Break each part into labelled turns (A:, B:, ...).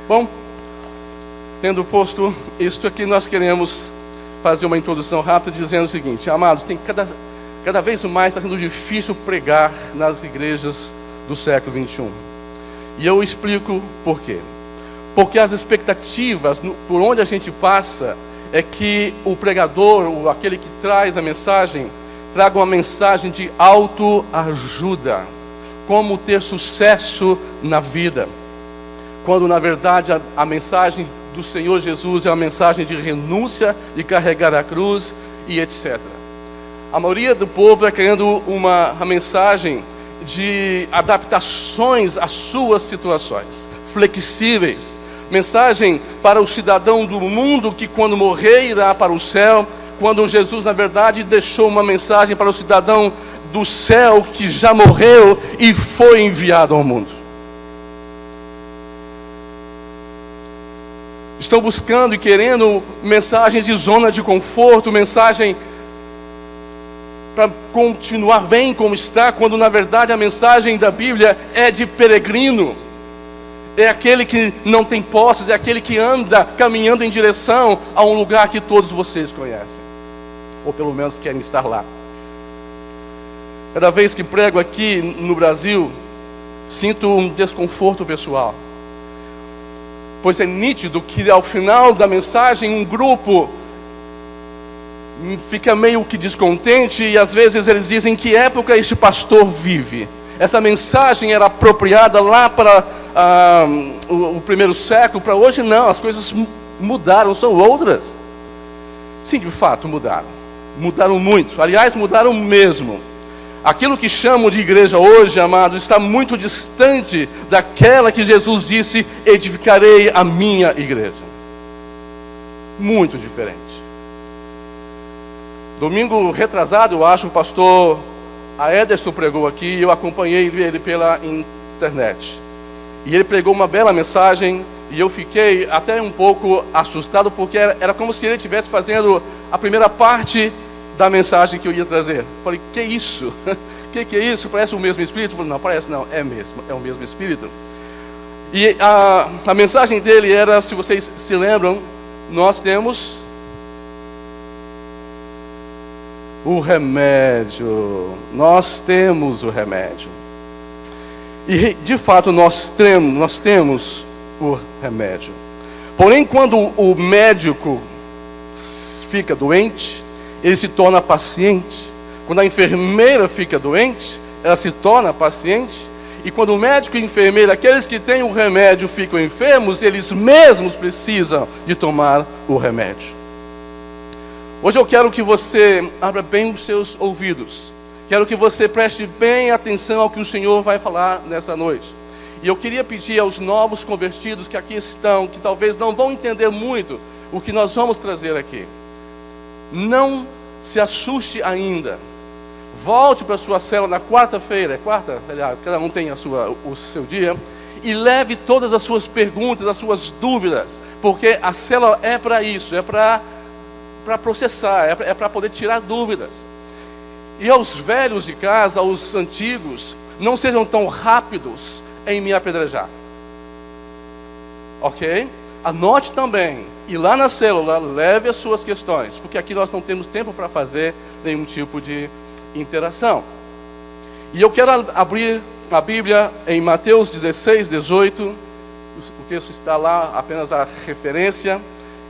A: Bom, tendo posto isto aqui, nós queremos fazer uma introdução rápida dizendo o seguinte: amados, cada vez mais está sendo difícil pregar nas igrejas do século 21. E eu explico por quê. Porque as expectativas, por onde a gente passa, é que o pregador, ou aquele que traz a mensagem, traga uma mensagem de autoajuda, como ter sucesso na vida. Quando na verdade a mensagem do Senhor Jesus é uma mensagem de renúncia, de carregar a cruz e etc. A maioria do povo é querendo uma mensagem de adaptações às suas situações, flexíveis. Mensagem para o cidadão do mundo que quando morrer irá para o céu, quando Jesus na verdade deixou uma mensagem para o cidadão do céu que já morreu e foi enviado ao mundo. Estão buscando e querendo mensagens de zona de conforto, mensagem para continuar bem como está, quando na verdade a mensagem da Bíblia é de peregrino. É aquele que não tem posses, é aquele que anda caminhando em direção a um lugar que todos vocês conhecem, ou pelo menos querem estar lá. Cada vez que prego aqui no Brasil, sinto um desconforto pessoal, pois é nítido que ao final da mensagem um grupo fica meio que descontente e às vezes eles dizem: que época este pastor vive? Essa mensagem era apropriada lá para o primeiro século, para hoje não, as coisas mudaram, são outras. Sim, de fato mudaram muito, aliás mudaram mesmo. Aquilo que chamam de igreja hoje, amados, está muito distante daquela que Jesus disse: edificarei a minha igreja. Muito diferente. Domingo retrasado, eu acho, o pastor Ederson pregou aqui, e eu acompanhei ele pela internet. E ele pregou uma bela mensagem, e eu fiquei até um pouco assustado, porque era como se ele estivesse fazendo a primeira parte da mensagem que eu ia trazer. Falei: que isso? que é isso? Parece o mesmo Espírito? Falei: não, parece não, é o mesmo Espírito. E a mensagem dele era, se vocês se lembram, nós temos o remédio. Nós temos o remédio. E de fato nós temos o remédio. Porém, quando o médico fica doente, ele se torna paciente. Quando a enfermeira fica doente, ela se torna paciente. E quando o médico e a enfermeira, aqueles que têm o remédio, ficam enfermos, eles mesmos precisam de tomar o remédio. Hoje eu quero que você abra bem os seus ouvidos. Quero que você preste bem atenção ao que o Senhor vai falar nessa noite. E eu queria pedir aos novos convertidos que aqui estão, que talvez não vão entender muito o que nós vamos trazer aqui. Não se assuste ainda. Volte para a sua célula na quarta-feira. É quarta? Cada um tem o seu dia. E leve todas as suas perguntas, as suas dúvidas. Porque a célula é para isso. É para processar. É para poder tirar dúvidas. E aos velhos de casa, aos antigos, não sejam tão rápidos em me apedrejar. Ok? Anote também. E lá na célula, leve as suas questões, porque aqui nós não temos tempo para fazer nenhum tipo de interação. E eu quero abrir a Bíblia em Mateus 16, 18, o texto está lá, apenas a referência,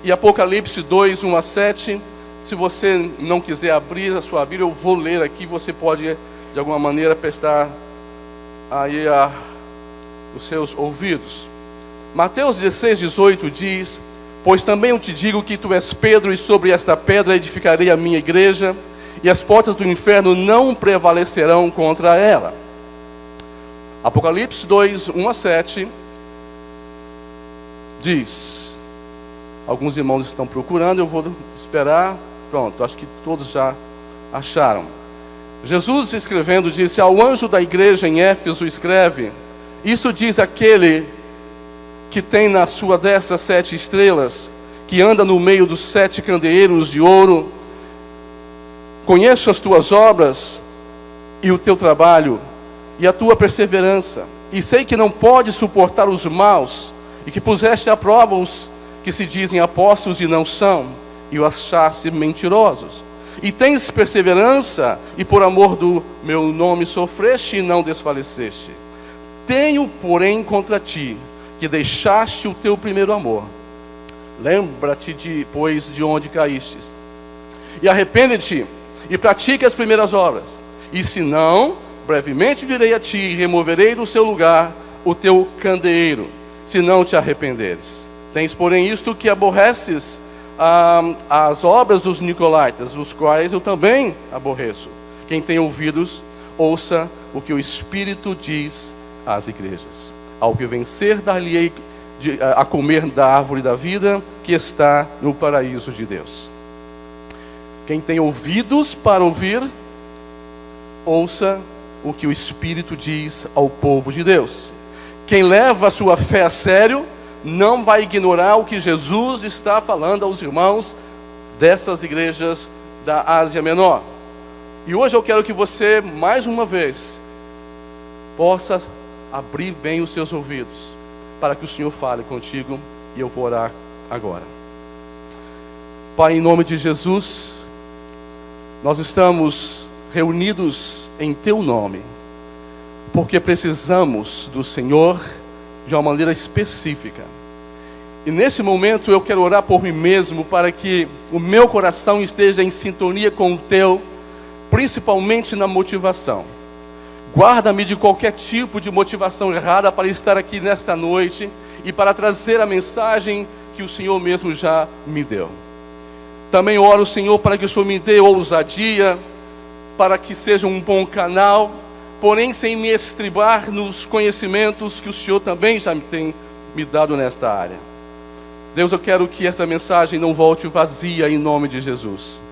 A: e Apocalipse 2, 1 a 7. Se você não quiser abrir a sua Bíblia, eu vou ler aqui, você pode de alguma maneira prestar aí os seus ouvidos. Mateus 16, 18 diz: pois também eu te digo que tu és Pedro, e sobre esta pedra edificarei a minha igreja, e as portas do inferno não prevalecerão contra ela. Apocalipse 2, 1 a 7 diz, alguns irmãos estão procurando, eu vou esperar. Pronto, acho que todos já acharam. Jesus escrevendo disse: ao anjo da igreja em Éfeso escreve: isto diz aquele que tem na sua destra 7 estrelas, que anda no meio dos 7 candeeiros de ouro. Conheço as tuas obras e o teu trabalho e a tua perseverança, e sei que não podes suportar os maus, e que puseste à prova os que se dizem apóstolos e não são, e os achaste mentirosos. E tens perseverança, e por amor do meu nome sofreste e não desfaleceste. Tenho, porém, contra ti, que deixaste o teu primeiro amor. Lembra-te, pois, de onde caístes, e arrepende-te, e pratica as primeiras obras. E se não, brevemente virei a ti, e removerei do seu lugar o teu candeeiro, se não te arrependeres. Tens, porém, isto que aborreces as obras dos nicolaítas, os quais eu também aborreço. Quem tem ouvidos, ouça o que o Espírito diz às igrejas. Ao que vencer, dar-lhe-ei a comer da árvore da vida que está no paraíso de Deus. Quem tem ouvidos para ouvir, ouça o que o Espírito diz ao povo de Deus. Quem leva a sua fé a sério, não vai ignorar o que Jesus está falando aos irmãos dessas igrejas da Ásia Menor. E hoje eu quero que você, mais uma vez, possa abrir bem os seus ouvidos, para que o Senhor fale contigo, e eu vou orar agora. Pai, em nome de Jesus, nós estamos reunidos em Teu nome, porque precisamos do Senhor de uma maneira específica. E nesse momento eu quero orar por mim mesmo, para que o meu coração esteja em sintonia com o Teu, principalmente na motivação. Guarda-me de qualquer tipo de motivação errada para estar aqui nesta noite e para trazer a mensagem que o Senhor mesmo já me deu. Também oro, Senhor, para que o Senhor me dê ousadia, para que seja um bom canal, porém sem me estribar nos conhecimentos que o Senhor também já tem me dado nesta área. Deus, eu quero que esta mensagem não volte vazia em nome de Jesus.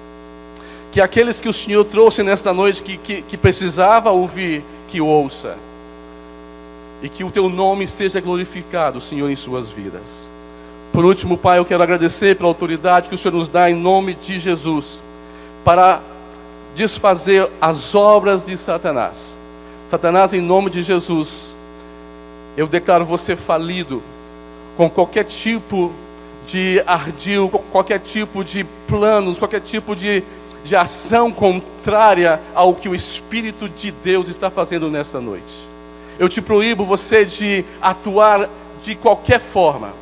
A: Que aqueles que o Senhor trouxe nesta noite, que precisava ouvir, que ouça. E que o Teu nome seja glorificado, Senhor, em suas vidas. Por último, Pai, eu quero agradecer pela autoridade que o Senhor nos dá em nome de Jesus, para desfazer as obras de Satanás. Satanás, em nome de Jesus, eu declaro você falido, com qualquer tipo de ardil, qualquer tipo de planos, qualquer tipo de ação contrária ao que o Espírito de Deus está fazendo nesta noite. Eu te proíbo você de atuar de qualquer forma,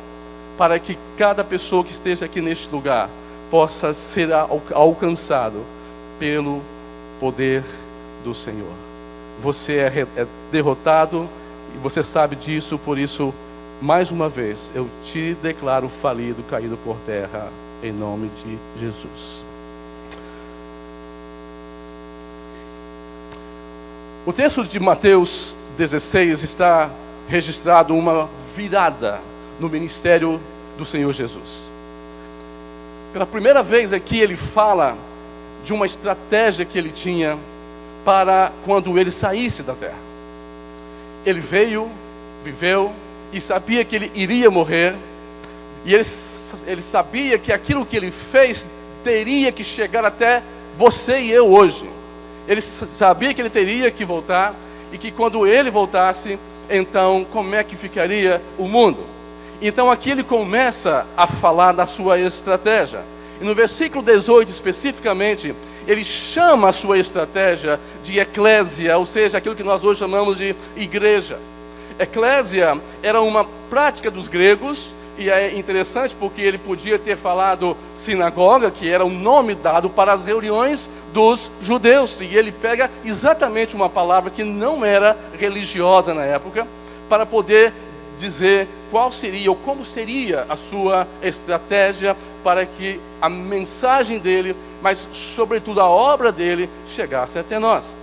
A: para que cada pessoa que esteja aqui neste lugar possa ser alcançado pelo poder do Senhor. Você é derrotado e você sabe disso, por isso, mais uma vez, eu te declaro falido, caído por terra, em nome de Jesus. O texto de Mateus 16 está registrado uma virada no ministério do Senhor Jesus. Pela primeira vez aqui ele fala de uma estratégia que ele tinha para quando ele saísse da terra. Ele veio, viveu e sabia que ele iria morrer, e ele sabia que aquilo que ele fez teria que chegar até você e eu hoje. Ele sabia que ele teria que voltar, e que quando ele voltasse, então como é que ficaria o mundo? Então aqui ele começa a falar da sua estratégia. E no versículo 18 especificamente, ele chama a sua estratégia de eclésia, ou seja, aquilo que nós hoje chamamos de igreja. Eclésia era uma prática dos gregos, e é interessante porque ele podia ter falado sinagoga, que era o nome dado para as reuniões dos judeus, e ele pega exatamente uma palavra que não era religiosa na época, para poder dizer qual seria ou como seria a sua estratégia para que a mensagem dele, mas sobretudo a obra dele, chegasse até nós.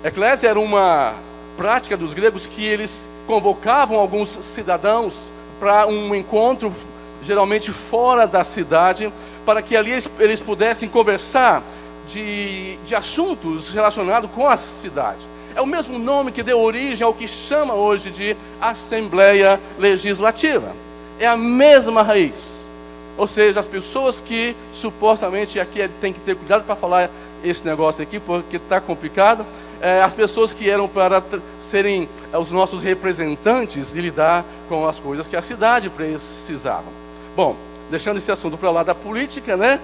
A: Eclésia era uma prática dos gregos que eles convocavam alguns cidadãos para um encontro, geralmente fora da cidade, para que ali eles pudessem conversar de assuntos relacionados com a cidade. É o mesmo nome que deu origem ao que chama hoje de Assembleia Legislativa. É a mesma raiz. Ou seja, as pessoas que supostamente aqui tem que ter cuidado para falar esse negócio aqui, porque está complicado. as pessoas que eram para serem os nossos representantes de lidar com as coisas que a cidade precisava. Bom, deixando esse assunto para lá da política, né?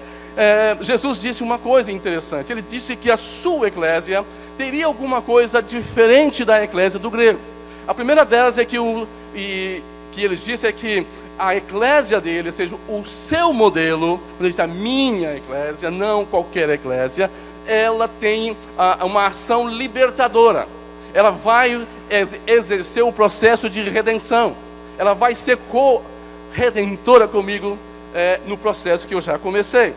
A: Jesus disse uma coisa interessante. Ele disse que a sua eclésia teria alguma coisa diferente da eclésia do grego. A primeira delas é que ele disse é que a eclésia dele, ou seja, o seu modelo, quando ele diz a minha eclésia, não qualquer eclésia, ela tem uma ação libertadora. Ela vai exercer o processo de redenção. Ela vai ser co-redentora comigo no processo que eu já comecei.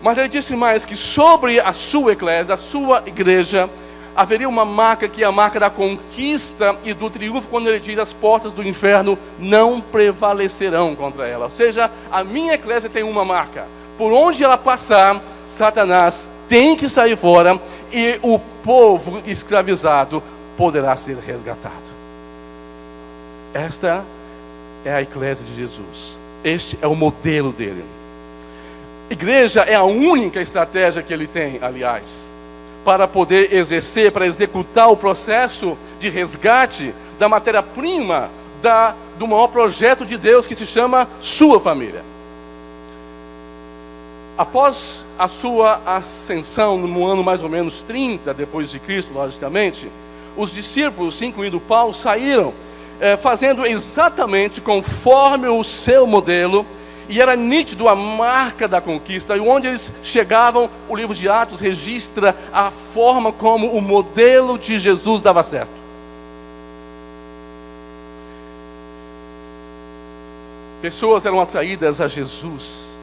A: Mas ele disse mais que sobre a sua eclésia, a sua igreja, haveria uma marca que é a marca da conquista e do triunfo, quando ele diz as portas do inferno não prevalecerão contra ela. Ou seja, a minha eclésia tem uma marca. Por onde ela passar, Satanás tem que sair fora e o povo escravizado poderá ser resgatado. Esta é a eclésia de Jesus. Este é o modelo dele. Igreja é a única estratégia que ele tem, aliás, para poder exercer, para executar o processo de resgate da matéria-prima do maior projeto de Deus que se chama sua família. Após a sua ascensão, no ano mais ou menos 30 depois de Cristo, logicamente, os discípulos, incluindo Paulo, saíram fazendo exatamente conforme o seu modelo. E era nítido a marca da conquista. E onde eles chegavam, o livro de Atos registra a forma como o modelo de Jesus dava certo. Pessoas eram atraídas a Jesus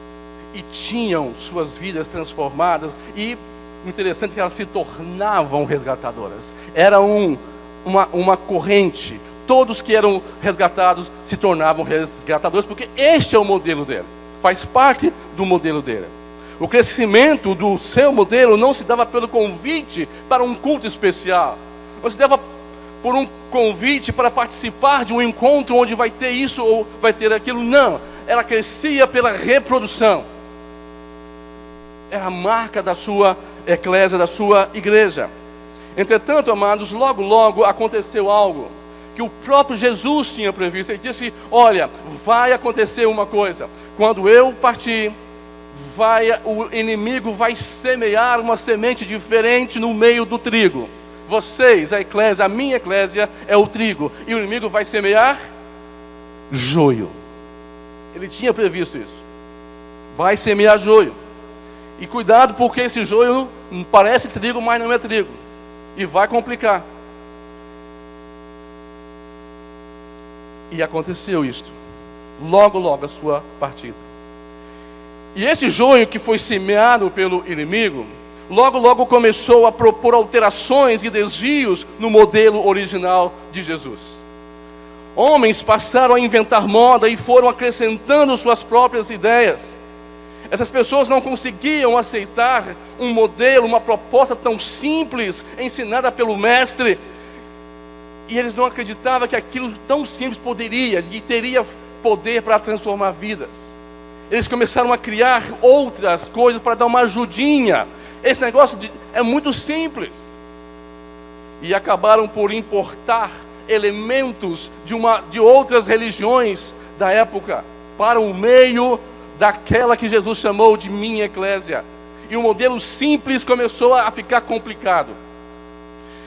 A: e tinham suas vidas transformadas. E o interessante é que elas se tornavam resgatadoras. Era uma corrente. Todos que eram resgatados se tornavam resgatadores, porque este é o modelo dele, faz parte do modelo dele. O crescimento do seu modelo não se dava pelo convite para um culto especial, não se dava por um convite para participar de um encontro onde vai ter isso ou vai ter aquilo, não. Ela crescia pela reprodução. Era a marca da sua eclésia, da sua igreja. Entretanto, amados, logo aconteceu algo que o próprio Jesus tinha previsto. Ele disse: olha, vai acontecer uma coisa. Quando eu partir, o inimigo vai semear uma semente diferente no meio do trigo. Vocês, a eclésia, a minha eclésia é o trigo. E o inimigo vai semear joio. Ele tinha previsto isso. Vai semear joio. E cuidado, porque esse joio parece trigo, mas não é trigo. E vai complicar. E aconteceu isto. Logo a sua partida. E esse joio que foi semeado pelo inimigo, logo começou a propor alterações e desvios no modelo original de Jesus. Homens passaram a inventar moda e foram acrescentando suas próprias ideias. Essas pessoas não conseguiam aceitar um modelo, uma proposta tão simples, ensinada pelo mestre. E eles não acreditavam que aquilo tão simples poderia e teria poder para transformar vidas. Eles começaram a criar outras coisas para dar uma ajudinha. Esse negócio é muito simples. E acabaram por importar elementos de outras religiões da época para o meio daquela que Jesus chamou de minha eclésia. E o modelo simples começou a ficar complicado.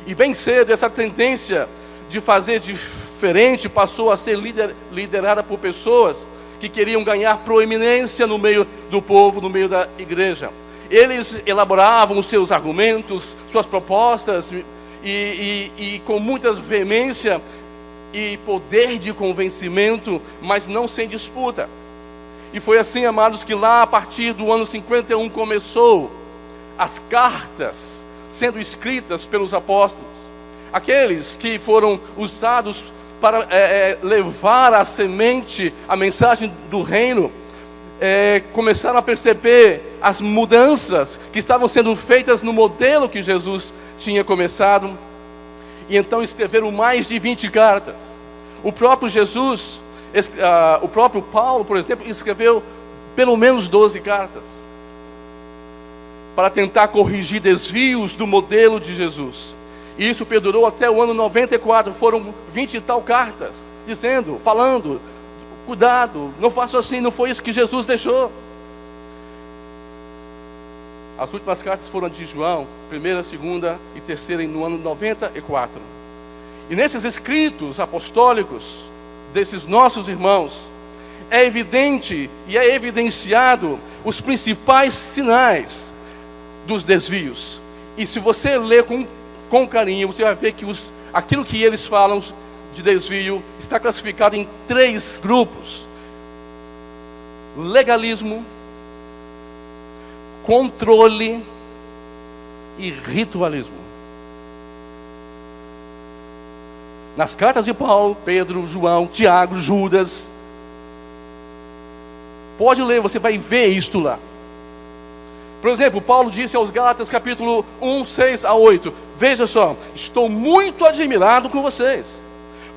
A: E bem cedo essa tendência de fazer diferente passou a ser liderada por pessoas que queriam ganhar proeminência no meio do povo, no meio da igreja. Eles elaboravam os seus argumentos, suas propostas, e com muita veemência e poder de convencimento, mas não sem disputa. E foi assim, amados, que lá a partir do ano 51 começou as cartas sendo escritas pelos apóstolos. Aqueles que foram usados para levar a semente, a mensagem do reino, começaram a perceber as mudanças que estavam sendo feitas no modelo que Jesus tinha começado. E então escreveram mais de 20 cartas. O próprio Jesus, o próprio Paulo, por exemplo, escreveu pelo menos 12 cartas. para tentar corrigir desvios do modelo de Jesus. E isso perdurou até o ano 94, foram 20 e tal cartas, dizendo, falando, cuidado, não faça assim, não foi isso que Jesus deixou. As últimas cartas foram de João, 1ª, 2ª e 3ª, no ano 94. E nesses escritos apostólicos, desses nossos irmãos, é evidente e é evidenciado os principais sinais dos desvios. E se você ler com carinho, você vai ver que aquilo que eles falam de desvio está classificado em 3 grupos: legalismo, controle e ritualismo. Nas cartas de Paulo, Pedro, João, Tiago, Judas, pode ler, você vai ver isto lá. Por exemplo, Paulo disse aos Gálatas, capítulo 1, 6 a 8, veja só, estou muito admirado com vocês,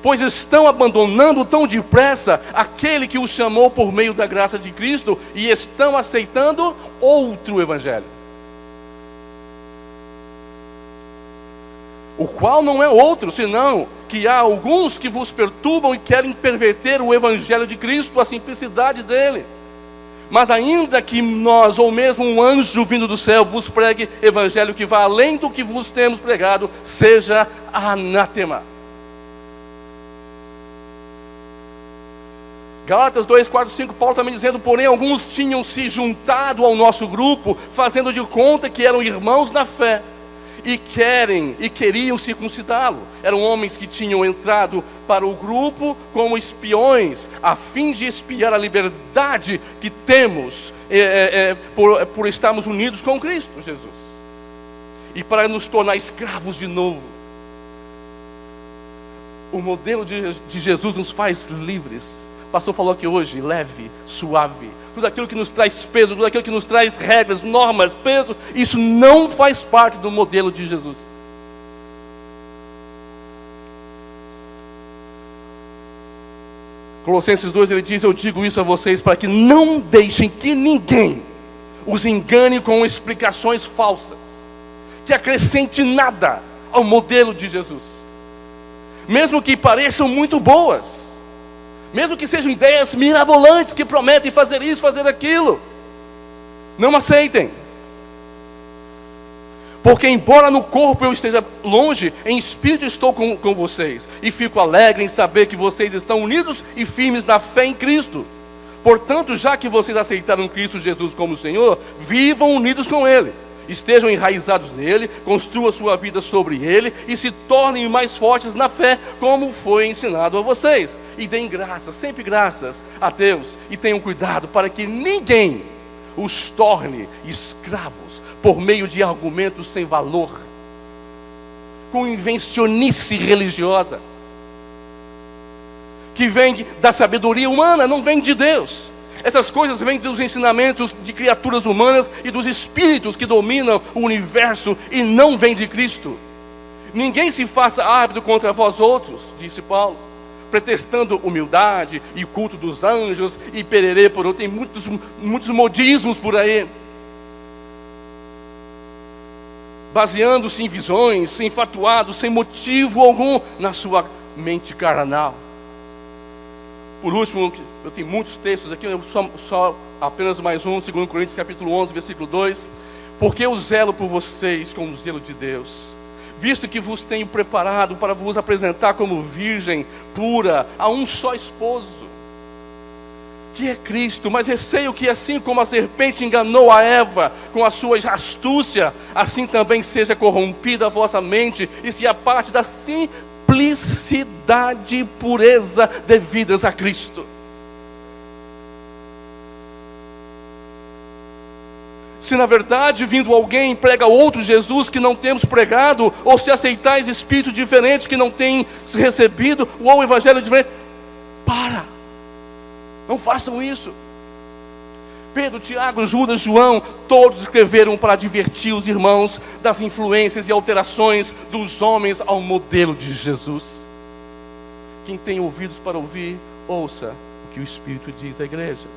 A: pois estão abandonando tão depressa aquele que os chamou por meio da graça de Cristo e estão aceitando outro evangelho, o qual não é outro, senão que há alguns que vos perturbam e querem perverter o evangelho de Cristo, a simplicidade dele. Mas ainda que nós, ou mesmo um anjo vindo do céu, vos pregue evangelho que vá além do que vos temos pregado, seja anátema. Gálatas 2, 4, 5, Paulo também dizendo, porém alguns tinham se juntado ao nosso grupo, fazendo de conta que eram irmãos na fé, e queriam circuncidá-lo. Eram homens que tinham entrado para o grupo como espiões, a fim de espiar a liberdade que temos por estarmos unidos com Cristo Jesus, e para nos tornar escravos de novo. O modelo de Jesus nos faz livres. O pastor falou aqui hoje, leve, suave. Tudo aquilo que nos traz peso, tudo aquilo que nos traz regras, normas, peso, isso não faz parte do modelo de Jesus. Colossenses 2, ele diz, eu digo isso a vocês para que não deixem que ninguém os engane com explicações falsas, que acrescente nada ao modelo de Jesus, mesmo que pareçam muito boas, mesmo que sejam ideias mirabolantes que prometem fazer isso, fazer aquilo, não aceitem. Porque embora no corpo eu esteja longe, em espírito estou com vocês, e fico alegre em saber que vocês estão unidos e firmes na fé em Cristo. Portanto, já que vocês aceitaram Cristo Jesus como Senhor, vivam unidos com Ele, estejam enraizados nele, construam sua vida sobre ele e se tornem mais fortes na fé, como foi ensinado a vocês. E deem graças, sempre graças a Deus, e tenham cuidado para que ninguém os torne escravos por meio de argumentos sem valor, com invencionice religiosa, que vem da sabedoria humana, não vem de Deus. Essas coisas vêm dos ensinamentos de criaturas humanas e dos espíritos que dominam o universo e não vêm de Cristo. Ninguém se faça árbitro contra vós outros, disse Paulo, pretextando humildade e culto dos anjos e pererê por outro. Tem muitos modismos por aí, baseando-se em visões, infatuados, sem motivo algum na sua mente carnal. Por último, eu tenho muitos textos aqui, eu só apenas mais um, 2 Coríntios capítulo 11, versículo 2. Porque eu zelo por vocês com o zelo de Deus, visto que vos tenho preparado para vos apresentar como virgem pura a um só esposo, que é Cristo. Mas receio que assim como a serpente enganou a Eva com a sua astúcia, assim também seja corrompida a vossa mente e se aparte da simplicidade e pureza devidas a Cristo. Se na verdade vindo alguém prega outro Jesus que não temos pregado, ou se aceitais espírito diferente que não tem recebido, ou o evangelho diferente, não façam isso. Pedro, Tiago, Judas, João, todos escreveram para advertir os irmãos das influências e alterações dos homens ao modelo de Jesus. Quem tem ouvidos para ouvir, ouça o que o Espírito diz à igreja.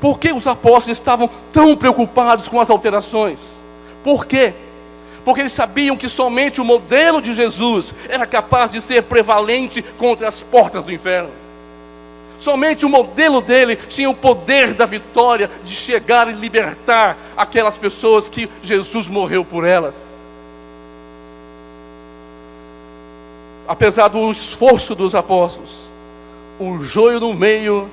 A: Por que os apóstolos estavam tão preocupados com as alterações? Por quê? Porque eles sabiam que somente o modelo de Jesus era capaz de ser prevalente contra as portas do inferno. Somente o modelo dele tinha o poder da vitória, de chegar e libertar aquelas pessoas que Jesus morreu por elas. Apesar do esforço dos apóstolos, o joio no meio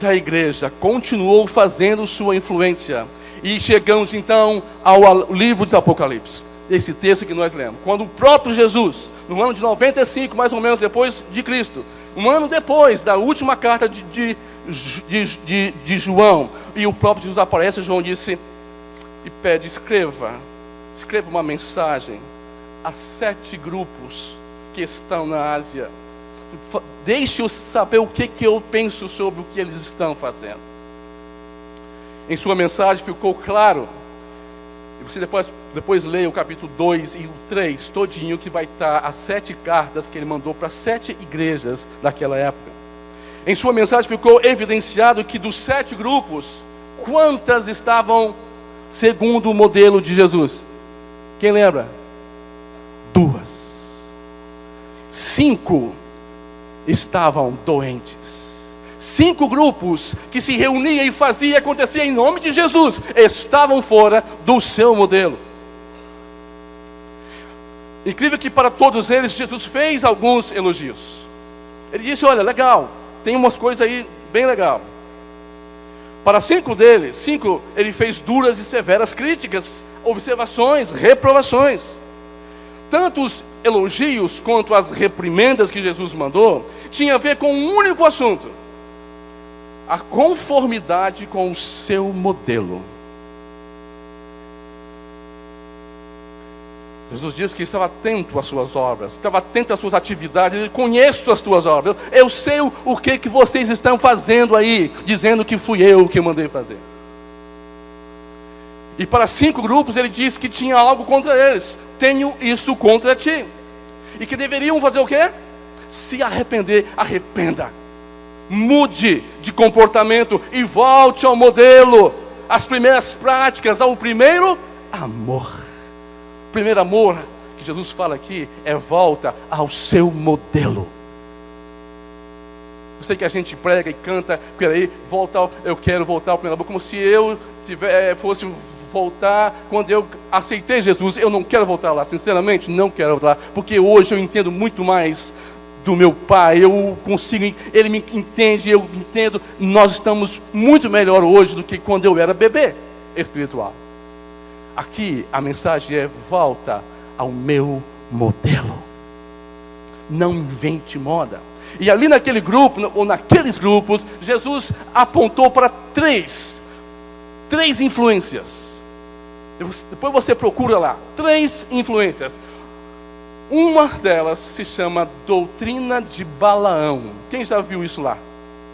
A: da igreja continuou fazendo sua influência. E chegamos então ao livro do Apocalipse, esse texto que nós lemos. Quando o próprio Jesus, no ano de 95, mais ou menos depois de Cristo, um ano depois da última carta de João, e o próprio Jesus aparece, João disse e pede: escreva uma mensagem a 7 grupos que estão na Ásia. Deixe-eu saber o que eu penso sobre o que eles estão fazendo. Em sua mensagem ficou claro, e você depois leia o capítulo 2 e o 3 todinho, que vai estar as 7 cartas que ele mandou para 7 igrejas daquela época. Em sua mensagem ficou evidenciado que dos 7 grupos, quantas estavam segundo o modelo de Jesus? Quem lembra? 2. 5 estavam doentes. 5 grupos que se reuniam e faziam acontecer em nome de Jesus estavam fora do seu modelo. Incrível que para todos eles Jesus fez alguns elogios. Ele disse: olha, legal, tem umas coisas aí bem legal. Para 5 deles, ele fez duras e severas críticas, observações, reprovações. Tanto os elogios quanto as reprimendas que Jesus mandou tinha a ver com um único assunto: a conformidade com o seu modelo. Jesus disse que estava atento às suas obras, estava atento às suas atividades. Ele: conheço as tuas obras, eu sei o que vocês estão fazendo aí, dizendo que fui eu que mandei fazer. E para 5 grupos ele disse que tinha algo contra eles: tenho isso contra ti. E que deveriam fazer o quê? Se arrepender. Arrependa, mude de comportamento e volte ao modelo, às primeiras práticas, ao primeiro amor. O primeiro amor que Jesus fala aqui é volta ao seu modelo. Eu sei que a gente prega e canta, eu quero voltar ao primeiro amor, como se eu fosse voltar quando eu aceitei Jesus. Eu não quero voltar lá, sinceramente não quero voltar lá, porque hoje eu entendo muito mais do meu pai, ele me entende, eu entendo. Nós estamos muito melhor hoje do que quando eu era bebê espiritual. Aqui a mensagem é: volta ao meu modelo, não invente moda. E ali naquele grupo, ou naqueles grupos, Jesus apontou para três influências. Depois você procura lá, 3 influências. Uma delas se chama doutrina de Balaão. Quem já viu isso lá?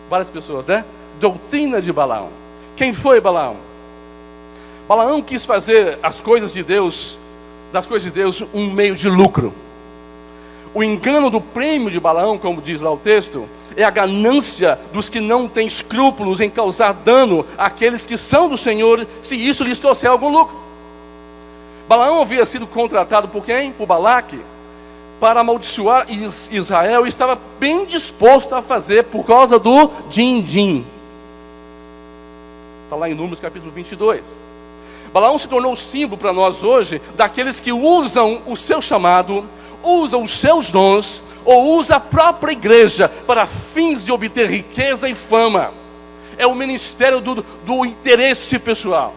A: Várias pessoas, né? Doutrina de Balaão. Quem foi Balaão? Balaão quis fazer das coisas de Deus, um meio de lucro. O engano do prêmio de Balaão, como diz lá o texto, é a ganância dos que não têm escrúpulos em causar dano àqueles que são do Senhor, se isso lhes trouxer algum lucro. Balaão havia sido contratado por quem? Por Balaque, para amaldiçoar Israel, e estava bem disposto a fazer por causa do din-din. Está lá em Números capítulo 22. Balaão se tornou símbolo para nós hoje daqueles que usam o seu chamado, usam os seus dons, ou usa a própria igreja para fins de obter riqueza e fama. É o ministério do interesse pessoal.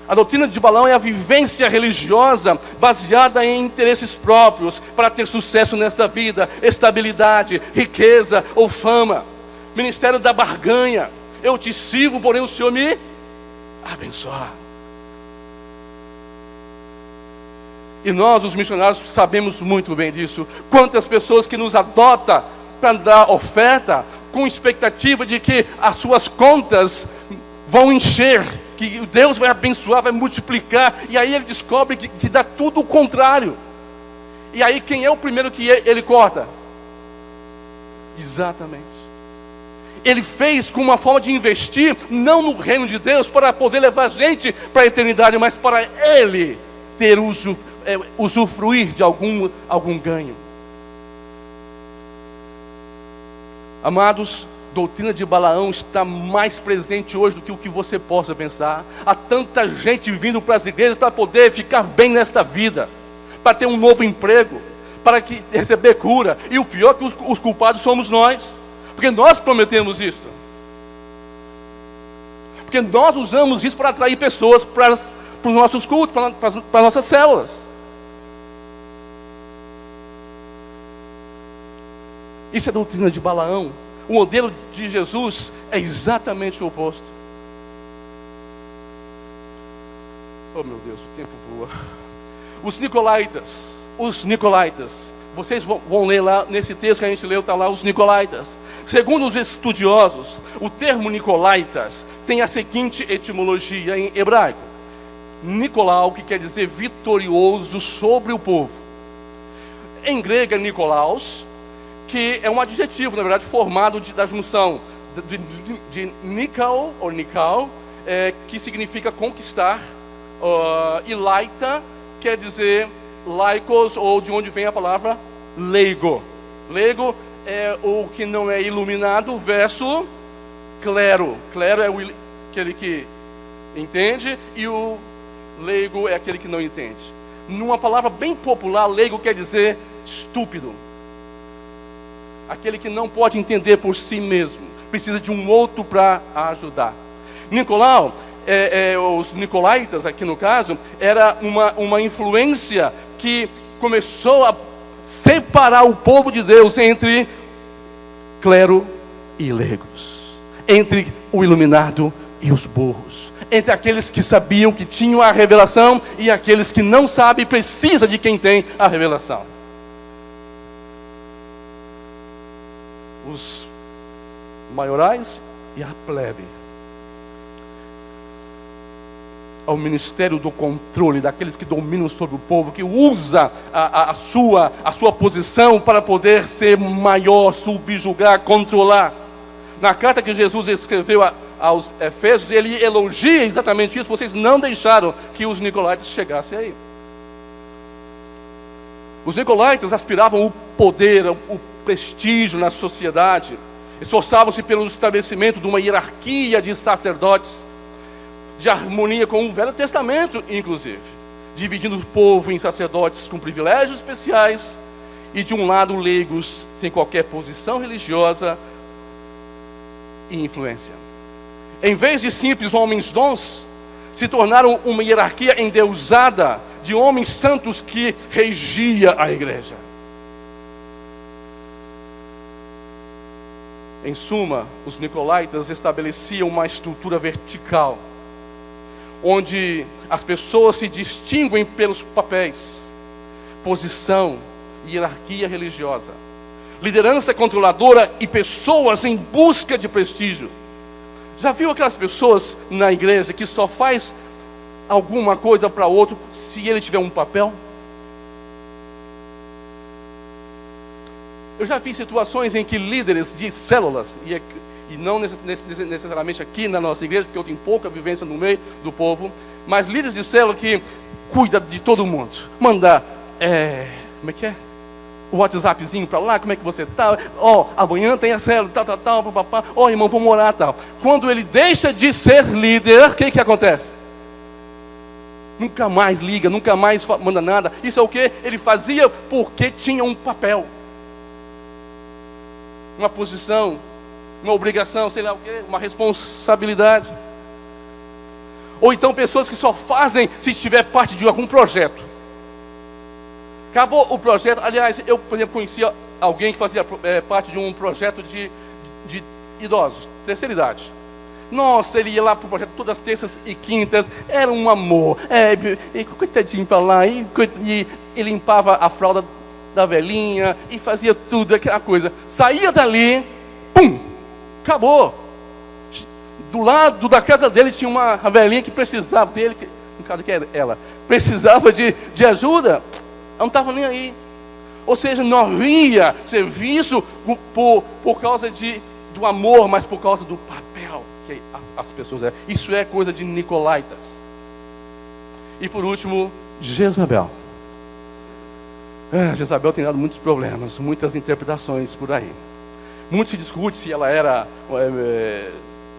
A: A doutrina de Balaão é a vivência religiosa baseada em interesses próprios para ter sucesso nesta vida, estabilidade, riqueza ou fama. Ministério da barganha. Eu te sirvo, porém o Senhor me abençoa. E nós, os missionários, sabemos muito bem disso. Quantas pessoas que nos adotam para dar oferta com expectativa de que as suas contas vão encher, que Deus vai abençoar, vai multiplicar, e aí ele descobre que dá tudo o contrário. E aí quem é o primeiro que ele corta? Exatamente. Ele fez com uma forma de investir, não no reino de Deus, para poder levar gente para a eternidade, mas para Ele ter usufruir de algum ganho. Amados, a doutrina de Balaão está mais presente hoje do que o que você possa pensar. Há tanta gente vindo para as igrejas para poder ficar bem nesta vida, para ter um novo emprego, para receber cura. E o pior é que os culpados somos nós, porque nós prometemos isso. Porque nós usamos isso para atrair pessoas para os nossos cultos, para as nossas células. Isso é a doutrina de Balaão. O modelo de Jesus é exatamente o oposto. Oh meu Deus, o tempo voa. Os Nicolaítas, vocês vão ler lá, nesse texto que a gente leu, está lá os Nicolaítas. Segundo os estudiosos, o termo Nicolaitas tem a seguinte etimologia em hebraico: Nicolau, que quer dizer vitorioso sobre o povo. Em grego é Nikolaos, que é um adjetivo, na verdade, formado da junção de Nikao, ou Nikao, que significa conquistar, e Laita quer dizer laikos, ou de onde vem a palavra leigo. Leigo é o que não é iluminado, versus clero. Clero é aquele que entende, e o leigo é aquele que não entende. Numa palavra bem popular, leigo quer dizer estúpido. Aquele que não pode entender por si mesmo, precisa de um outro para ajudar. Nicolau, os Nicolaitas aqui no caso, era uma influência que começou a separar o povo de Deus entre clero e leigos, entre o iluminado e os burros, entre aqueles que sabiam que tinham a revelação e aqueles que não sabem e precisam de quem tem a revelação. Os maiorais e a plebe. Ao ministério do controle, daqueles que dominam sobre o povo, que usa a sua posição para poder ser maior, subjugar, controlar. Na carta que Jesus escreveu aos Efésios, ele elogia exatamente isso. Vocês não deixaram que os Nicolaitas chegassem aí. Os Nicolaitas aspiravam o poder, o prestígio na sociedade, esforçavam-se pelo estabelecimento de uma hierarquia de sacerdotes, de harmonia com o Velho Testamento, inclusive, dividindo o povo em sacerdotes com privilégios especiais e de um lado leigos sem qualquer posição religiosa e influência. Em vez de simples homens dons, se tornaram uma hierarquia endeusada de homens santos que regia a igreja. Em suma, os Nicolaitas estabeleciam uma estrutura vertical, onde as pessoas se distinguem pelos papéis, posição, hierarquia religiosa, liderança controladora e pessoas em busca de prestígio. Já viu aquelas pessoas na igreja que só faz alguma coisa para outro se ele tiver um papel? Eu já vi situações em que líderes de células, e não necessariamente aqui na nossa igreja, porque eu tenho pouca vivência no meio do povo, mas líderes de célula que cuidam de todo mundo. Mandar, como é que é? O WhatsAppzinho para lá, como é que você está? Amanhã tem a célula, tal, papapá. Irmão, vamos orar, tal. Quando ele deixa de ser líder, o que acontece? Nunca mais liga, nunca mais manda nada. Isso é o que? Ele fazia porque tinha um papel, uma posição, uma obrigação, sei lá o quê, uma responsabilidade. Ou então pessoas que só fazem se estiver parte de algum projeto. Acabou o projeto. Aliás, eu, por exemplo, conhecia alguém que fazia parte de um projeto de idosos, terceira idade. Nossa, ele ia lá para o projeto todas as terças e quintas, era um amor. Coitadinho para lá, e limpava a fralda da velhinha, e fazia tudo, aquela coisa. Saía dali, pum, acabou. Do lado da casa dele tinha uma velhinha que precisava dele, no caso que era ela, precisava de ajuda, não estava nem aí. Ou seja, não havia serviço por causa do amor, mas por causa do papel que as pessoas eram. Isso é coisa de nicolaítas. E por último, Jezabel. Jezabel tem dado muitos problemas, muitas interpretações por aí. Muito se discute se ela era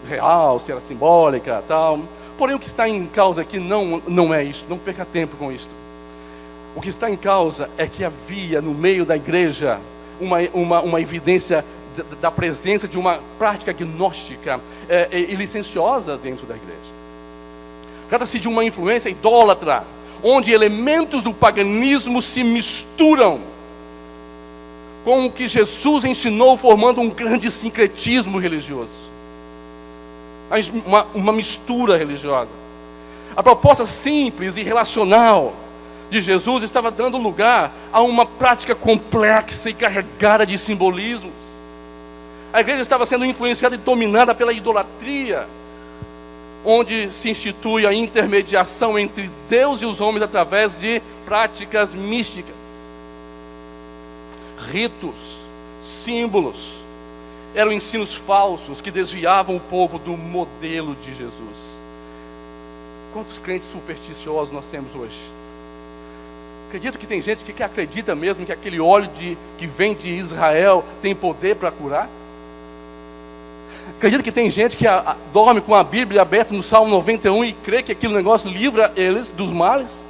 A: real, se era simbólica, tal. Porém, o que está em causa aqui não é isso. Não perca tempo com isso. O que está em causa é que havia no meio da igreja uma evidência da presença de uma prática gnóstica e licenciosa dentro da igreja. Trata-se de uma influência idólatra, onde elementos do paganismo se misturam com o que Jesus ensinou, formando um grande sincretismo religioso. Uma mistura religiosa. A proposta simples e relacional de Jesus estava dando lugar a uma prática complexa e carregada de simbolismos. A igreja estava sendo influenciada e dominada pela idolatria, onde se institui a intermediação entre Deus e os homens através de práticas místicas, ritos, símbolos. Eram ensinos falsos que desviavam o povo do modelo de Jesus. Quantos crentes supersticiosos nós temos hoje? Acredito que tem gente que acredita mesmo que aquele óleo que vem de Israel tem poder para curar. Acredito que tem gente que dorme com a Bíblia aberta no Salmo 91 e crê que aquele negócio livra eles dos males.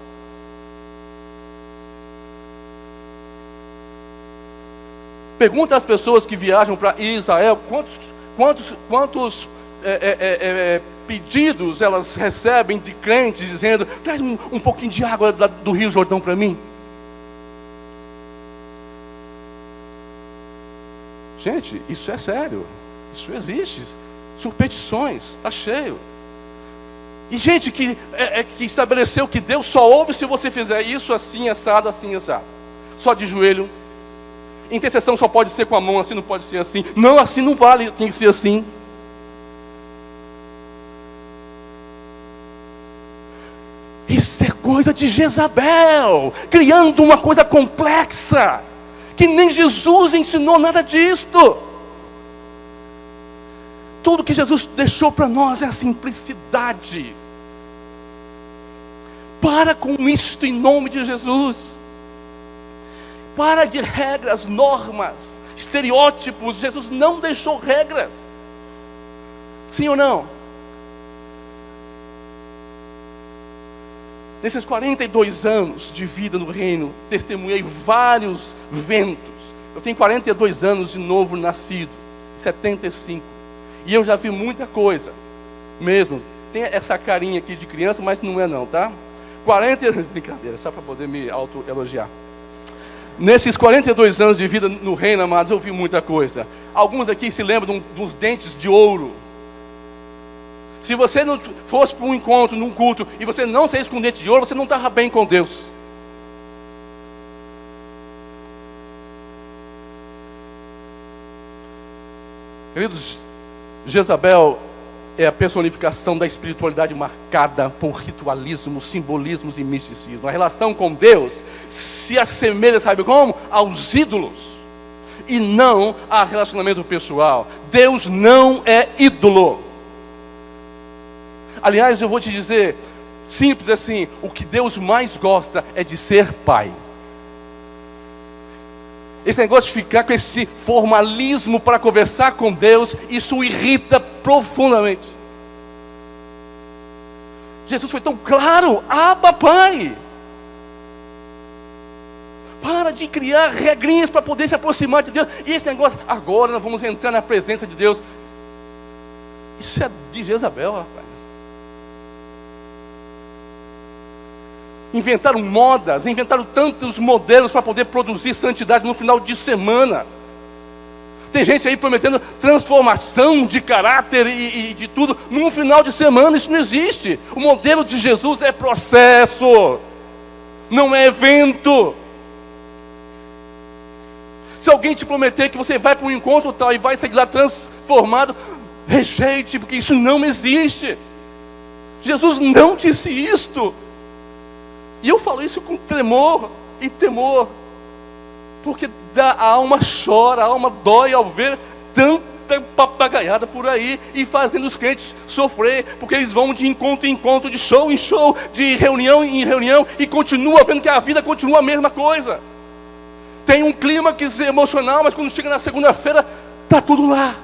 A: Pergunta às pessoas que viajam para Israel quantos pedidos elas recebem de crentes dizendo: traz um pouquinho de água do Rio Jordão para mim. Gente, isso é sério. Isso existe. Superstições, está cheio. E gente que estabeleceu que Deus só ouve se você fizer isso assim, assado, assim, assado. Só de joelho. Intercessão só pode ser com a mão, assim não pode ser assim. Não, assim não vale, tem que ser assim. Isso é coisa de Jezabel, criando uma coisa complexa, que nem Jesus ensinou nada disto. Tudo que Jesus deixou para nós é a simplicidade. Para com isto em nome de Jesus. Para de regras, normas, estereótipos. Jesus não deixou regras. Sim ou não? Nesses 42 anos de vida no reino, testemunhei vários ventos. Eu tenho 42 anos de novo nascido, 75. E eu já vi muita coisa, mesmo. Tem essa carinha aqui de criança, mas não é não, tá? Brincadeira, só para poder me autoelogiar. Nesses 42 anos de vida no reino, amados, eu vi muita coisa. Alguns aqui se lembram dos dentes de ouro. Se você não fosse para um encontro, num culto, e você não saísse com dente de ouro, você não estava bem com Deus. Queridos, Jezabel é a personificação da espiritualidade marcada por ritualismo, simbolismos e misticismo. A relação com Deus se assemelha, sabe como? Aos ídolos, e não a relacionamento pessoal. Deus não é ídolo. Aliás, eu vou te dizer, simples assim, o que Deus mais gosta é de ser pai. Esse negócio de ficar com esse formalismo para conversar com Deus, isso o irrita profundamente. Jesus foi tão claro: Abba, Pai. Para de criar regrinhas para poder se aproximar de Deus. E esse negócio, agora nós vamos entrar na presença de Deus. Isso é de Jezabel, rapaz. Inventaram modas, inventaram tantos modelos para poder produzir santidade no final de semana. Tem gente aí prometendo transformação de caráter e de tudo num final de semana. Isso não existe. O modelo de Jesus é processo, não é evento. Se alguém te prometer que você vai para um encontro tal e vai sair lá transformado, rejeite, porque isso não existe. Jesus não disse isto. E eu falo isso com tremor e temor, porque a alma chora, a alma dói ao ver muita papagaiada por aí e fazendo os crentes sofrer, porque eles vão de encontro em encontro, de show em show, de reunião em reunião, e continua vendo que a vida continua a mesma coisa. Tem um clímax emocional, mas quando chega na segunda-feira, está tudo lá.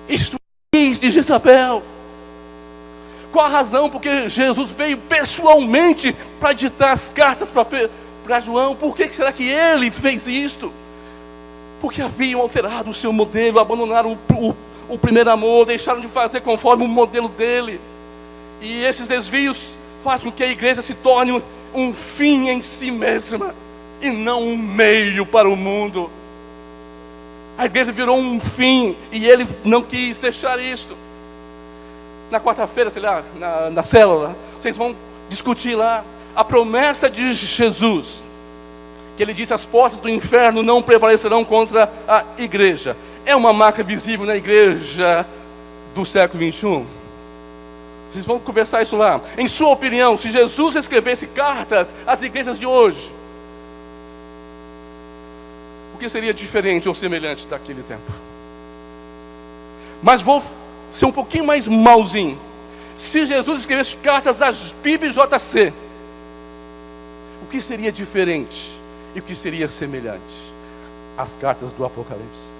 A: Isto é de Jezabel. Qual a razão? Porque Jesus veio pessoalmente para ditar as cartas para João. Por que será que ele fez isto? Porque haviam alterado o seu modelo, abandonaram o primeiro amor, deixaram de fazer conforme o modelo dele. E esses desvios fazem com que a igreja se torne um fim em si mesma, e não um meio para o mundo. A igreja virou um fim, e ele não quis deixar isto. Na quarta-feira, sei lá, na célula, vocês vão discutir lá a promessa de Jesus, que ele disse: as portas do inferno não prevalecerão contra a igreja. É uma marca visível na igreja do século 21. Vocês vão conversar isso lá. Em sua opinião, se Jesus escrevesse cartas às igrejas de hoje, o que seria diferente ou semelhante daquele tempo? Mas vou ser um pouquinho mais malzinho. Se Jesus escrevesse cartas às BBJC, o que seria diferente e o que seria semelhante às cartas do Apocalipse?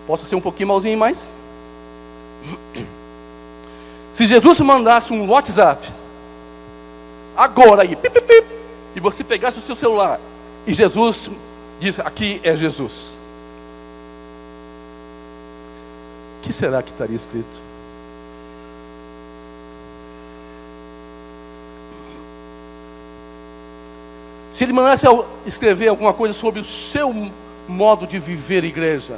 A: Posso ser um pouquinho malzinho mais? Se Jesus mandasse um WhatsApp agora aí, pip, pip, pip, e você pegasse o seu celular e Jesus diz: aqui é Jesus, o que será que estaria escrito? Se ele mandasse escrever alguma coisa sobre o seu modo de viver igreja,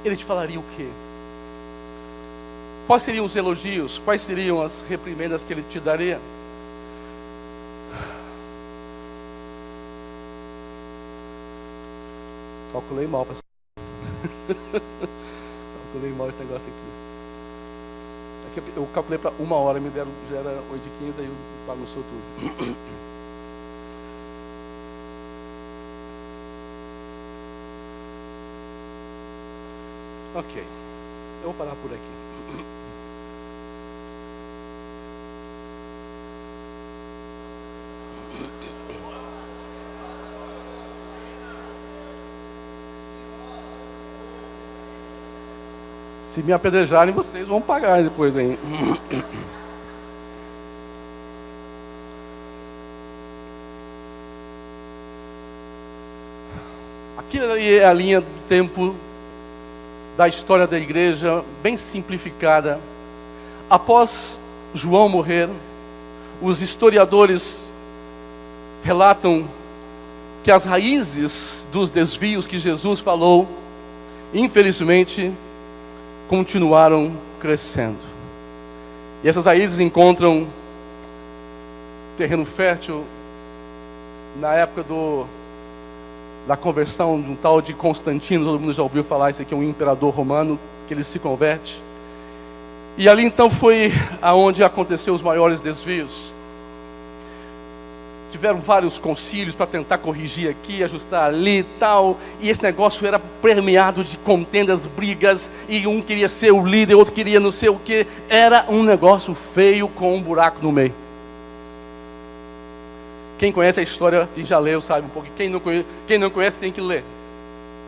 A: ele te falaria o quê? Quais seriam os elogios? Quais seriam as reprimendas que ele te daria? Calculei mal, pessoal. Calculei mal esse negócio aqui. Eu calculei para 1 hora, me deram, já era 8h15, aí bagunçou tudo. Ok, eu vou parar por aqui. Se me apedrejarem, vocês vão pagar depois aí. Aquilo ali é a linha do tempo da história da igreja, bem simplificada. Após João morrer, os historiadores relatam que as raízes dos desvios que Jesus falou, infelizmente, continuaram crescendo. E essas raízes encontram terreno fértil na época da conversão de um tal de Constantino. Todo mundo já ouviu falar, esse aqui é um imperador romano, que ele se converte. E ali então foi aonde aconteceu os maiores desvios. Tiveram vários concílios para tentar corrigir aqui, ajustar ali e tal. E esse negócio era permeado de contendas, brigas. E um queria ser o líder, outro queria não sei o quê. Era um negócio feio com um buraco no meio. Quem conhece a história e já leu sabe um pouco. Quem não conhece tem que ler.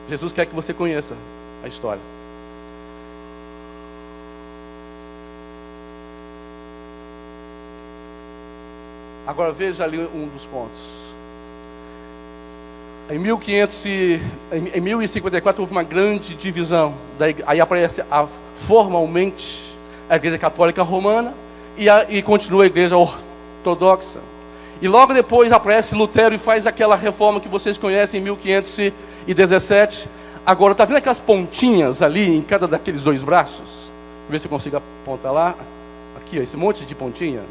A: Jesus quer que você conheça a história. Agora veja ali um dos pontos. Em 1054 houve uma grande divisão. Aí aparece formalmente a Igreja Católica Romana e continua a Igreja Ortodoxa. E logo depois aparece Lutero e faz aquela reforma que vocês conhecem em 1517. Agora, está vendo aquelas pontinhas ali em cada daqueles dois braços? Deixa eu ver se eu consigo apontar lá. Aqui, ó, esse monte de pontinha.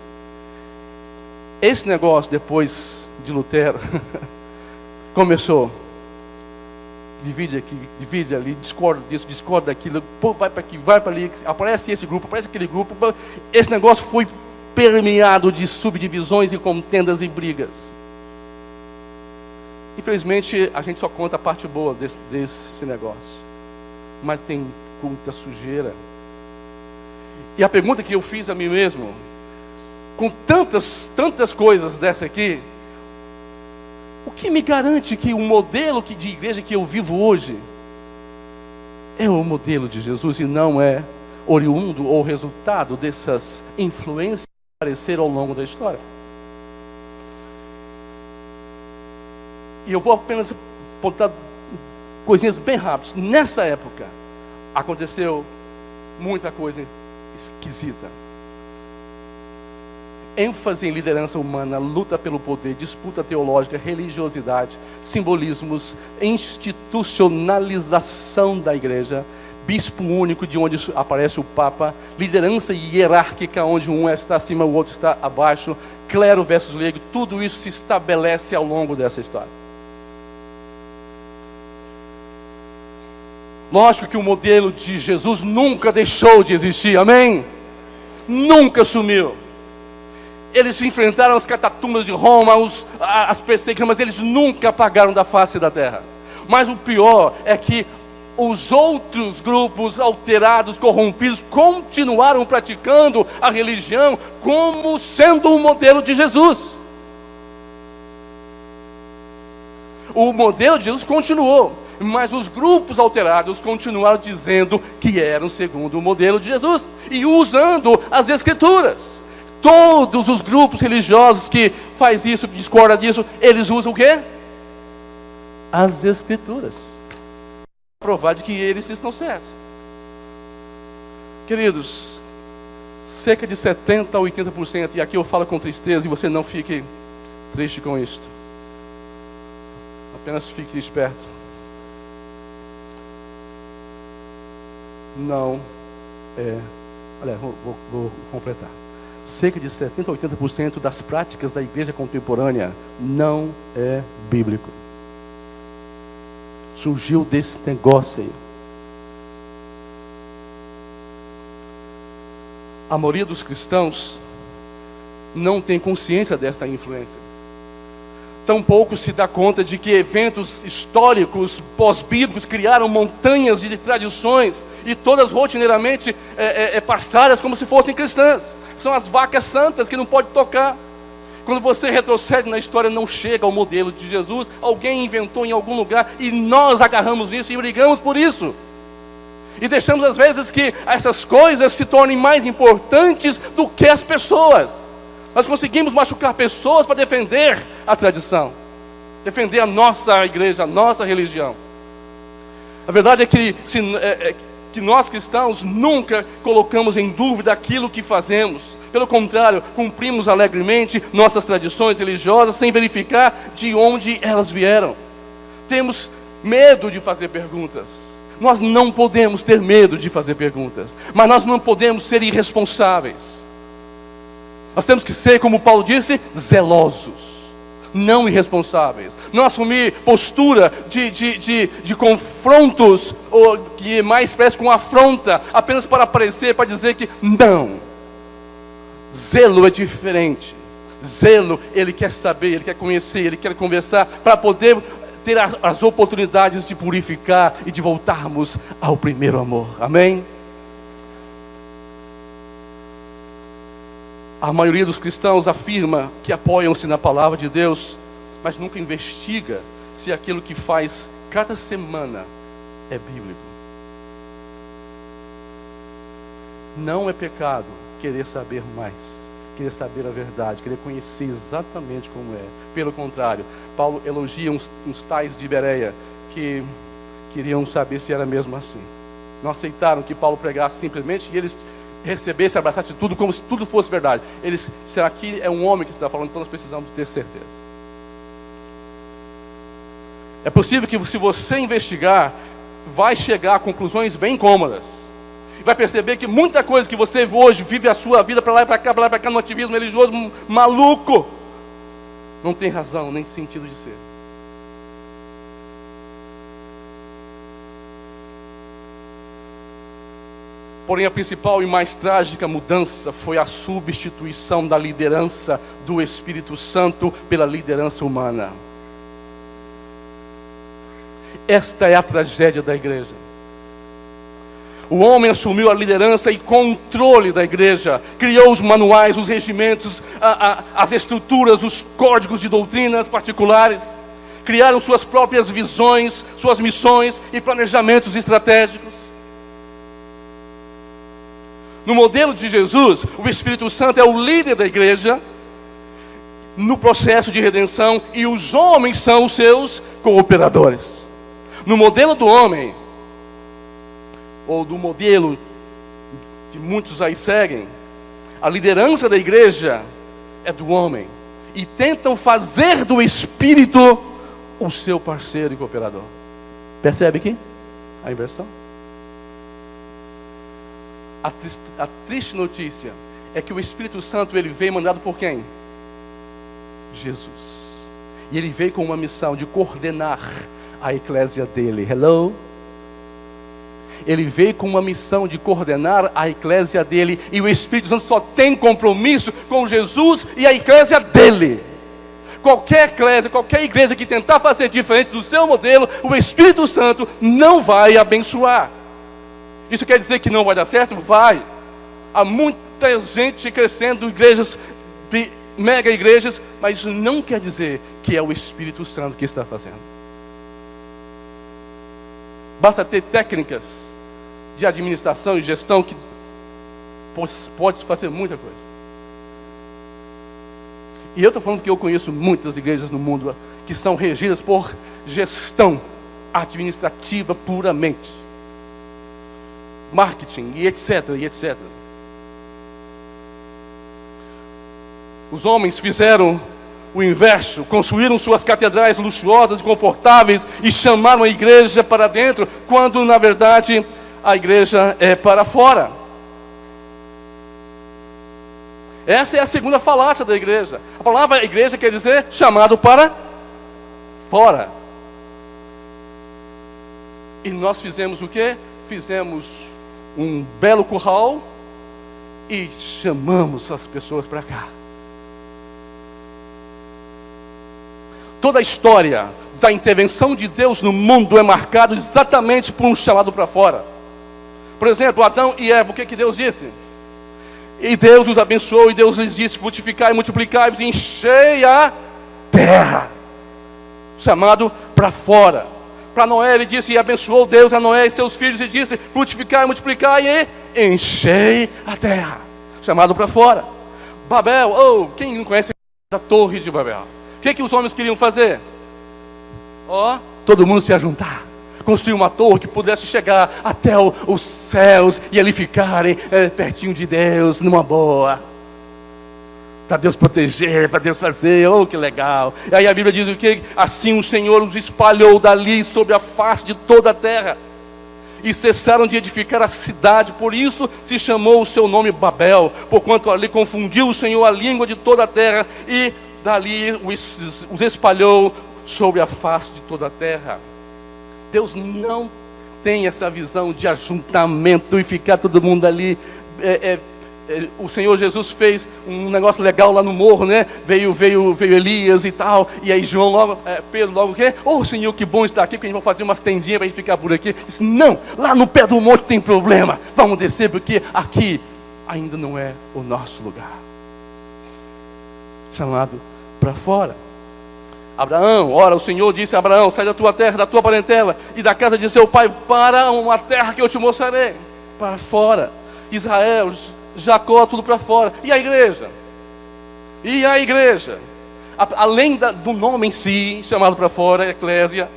A: Esse negócio, depois de Lutero, começou. Divide aqui, divide ali, discorda disso, discorda daquilo, vai para aqui, vai para ali, aparece esse grupo, aparece aquele grupo. Esse negócio foi permeado de subdivisões e contendas e brigas. Infelizmente, a gente só conta a parte boa desse negócio. Mas tem muita sujeira. E a pergunta que eu fiz a mim mesmo, com tantas coisas dessa aqui, o que me garante que o modelo de igreja que eu vivo hoje é o modelo de Jesus e não é oriundo ou resultado dessas influências que apareceram ao longo da história? E eu vou apenas apontar coisinhas bem rápidas. Nessa época, aconteceu muita coisa esquisita. ênfase em liderança humana, luta pelo poder, disputa teológica, religiosidade, simbolismos, institucionalização da igreja, bispo único de onde aparece o Papa, liderança hierárquica onde um está acima, o outro está abaixo, clero versus leigo, tudo isso se estabelece ao longo dessa história. Lógico que o modelo de Jesus nunca deixou de existir, amém? Nunca sumiu. Eles enfrentaram as catatumbas de Roma, as perseguições, mas eles nunca apagaram da face da terra. Mas o pior é que os outros grupos alterados, corrompidos, continuaram praticando a religião como sendo o modelo de Jesus. O modelo de Jesus continuou, mas os grupos alterados continuaram dizendo que eram segundo o modelo de Jesus e usando as Escrituras. Todos os grupos religiosos que faz isso, que discorda disso, eles usam o quê? As Escrituras. Provar de que eles estão certos. Queridos, cerca de 70% a 80%, e aqui eu falo com tristeza, e você não fique triste com isto. Apenas fique esperto. Não é... Olha, vou completar. Cerca de 70% a 80% das práticas da igreja contemporânea não é bíblico. Surgiu desse negócio aí. A maioria dos cristãos não tem consciência desta influência. Tampouco se dá conta de que eventos históricos pós-bíblicos criaram montanhas de tradições e todas rotineiramente passadas como se fossem cristãs. São as vacas santas que não pode tocar. Quando você retrocede na história, não chega ao modelo de Jesus. Alguém inventou em algum lugar e nós agarramos isso e brigamos por isso. E deixamos às vezes que essas coisas se tornem mais importantes do que as pessoas. Nós conseguimos machucar pessoas para defender a tradição, defender a nossa igreja, a nossa religião. A verdade é que que nós cristãos nunca colocamos em dúvida aquilo que fazemos. Pelo contrário, cumprimos alegremente nossas tradições religiosas sem verificar de onde elas vieram. Temos medo de fazer perguntas. Nós não podemos ter medo de fazer perguntas, mas nós não podemos ser irresponsáveis. Nós temos que ser, como Paulo disse, zelosos, não irresponsáveis. Não assumir postura de confrontos, ou que mais parece com afronta, apenas para aparecer, para dizer que não. Zelo é diferente. Zelo, ele quer saber, ele quer conhecer, ele quer conversar, para poder ter as oportunidades de purificar e de voltarmos ao primeiro amor. Amém? A maioria dos cristãos afirma que apoiam-se na palavra de Deus, mas nunca investiga se aquilo que faz cada semana é bíblico. Não é pecado querer saber mais, querer saber a verdade, querer conhecer exatamente como é. Pelo contrário, Paulo elogia uns tais de Bereia que queriam saber se era mesmo assim. Não aceitaram que Paulo pregasse simplesmente e eles recebesse, abraçasse tudo como se tudo fosse verdade. Eles, será que é um homem que está falando? Então nós precisamos ter certeza. É possível que se você investigar, vai chegar a conclusões bem cômodas. Vai perceber que muita coisa que você hoje vive a sua vida para lá e para cá, para lá e para cá, no ativismo religioso maluco, não tem razão nem sentido de ser. Porém, a principal e mais trágica mudança foi a substituição da liderança do Espírito Santo pela liderança humana. Esta é a tragédia da igreja. O homem assumiu a liderança e controle da igreja, criou os manuais, os regimentos, as estruturas, os códigos de doutrinas particulares, criaram suas próprias visões, suas missões e planejamentos estratégicos. No modelo de Jesus, o Espírito Santo é o líder da igreja no processo de redenção e os homens são os seus cooperadores. No modelo do homem, ou do modelo que muitos aí seguem, a liderança da igreja é do homem e tentam fazer do Espírito o seu parceiro e cooperador. Percebe aqui a inversão? A triste notícia é que o Espírito Santo ele veio mandado por quem? Jesus. E ele veio com uma missão de coordenar a eclésia dele. Hello? Ele veio com uma missão de coordenar a eclésia dele. E o Espírito Santo só tem compromisso com Jesus e a eclésia dele. Qualquer eclésia, qualquer igreja que tentar fazer diferente do seu modelo, o Espírito Santo não vai abençoar. Isso quer dizer que não vai dar certo? Vai. Há muita gente crescendo, igrejas, mega igrejas, mas isso não quer dizer que é o Espírito Santo que está fazendo. Basta ter técnicas de administração e gestão que pode fazer muita coisa. E eu estou falando que eu conheço muitas igrejas no mundo que são regidas por gestão administrativa puramente. Marketing e etc, e etc. Os homens fizeram o inverso, construíram suas catedrais luxuosas e confortáveis e chamaram a igreja para dentro, quando na verdade a igreja é para fora. Essa é a segunda falácia da igreja. A palavra igreja quer dizer chamado para fora. E nós fizemos o quê? Fizemos um belo curral e chamamos as pessoas para cá. Toda a história da intervenção de Deus no mundo é marcada exatamente por um chamado para fora. Por exemplo, Adão e Eva, o que Deus disse? E Deus os abençoou e Deus lhes disse: frutificai, multiplicai e enchei a terra. Chamado para fora. Para Noé ele disse, e abençoou Deus a Noé e seus filhos e disse: frutificai, multiplicai e enchei a terra. Chamado para fora. Babel, quem não conhece a torre de Babel? O que os homens queriam fazer? Todo mundo se ajuntar, construir uma torre que pudesse chegar até os céus e ali ficarem pertinho de Deus, numa boa. Para Deus proteger, para Deus fazer, que legal. E aí a Bíblia diz o quê? Assim o Senhor os espalhou dali sobre a face de toda a terra. E cessaram de edificar a cidade, por isso se chamou o seu nome Babel, porquanto ali confundiu o Senhor a língua de toda a terra, e dali os espalhou sobre a face de toda a terra. Deus não tem essa visão de ajuntamento e ficar todo mundo ali. O Senhor Jesus fez um negócio legal lá no morro, né? Veio Elias e tal. E aí Pedro logo o quê? Senhor, que bom estar aqui, porque a gente vai fazer umas tendinhas para a gente ficar por aqui. Disse, não, lá no pé do monte tem problema. Vamos descer, porque aqui ainda não é o nosso lugar. Chamado para fora. Abraão, o Senhor disse a Abraão: sai da tua terra, da tua parentela e da casa de seu pai para uma terra que eu te mostrarei. Para fora. Israel, Jacó, tudo para fora. E a igreja? Além do nome em si, chamado para fora, eclésia,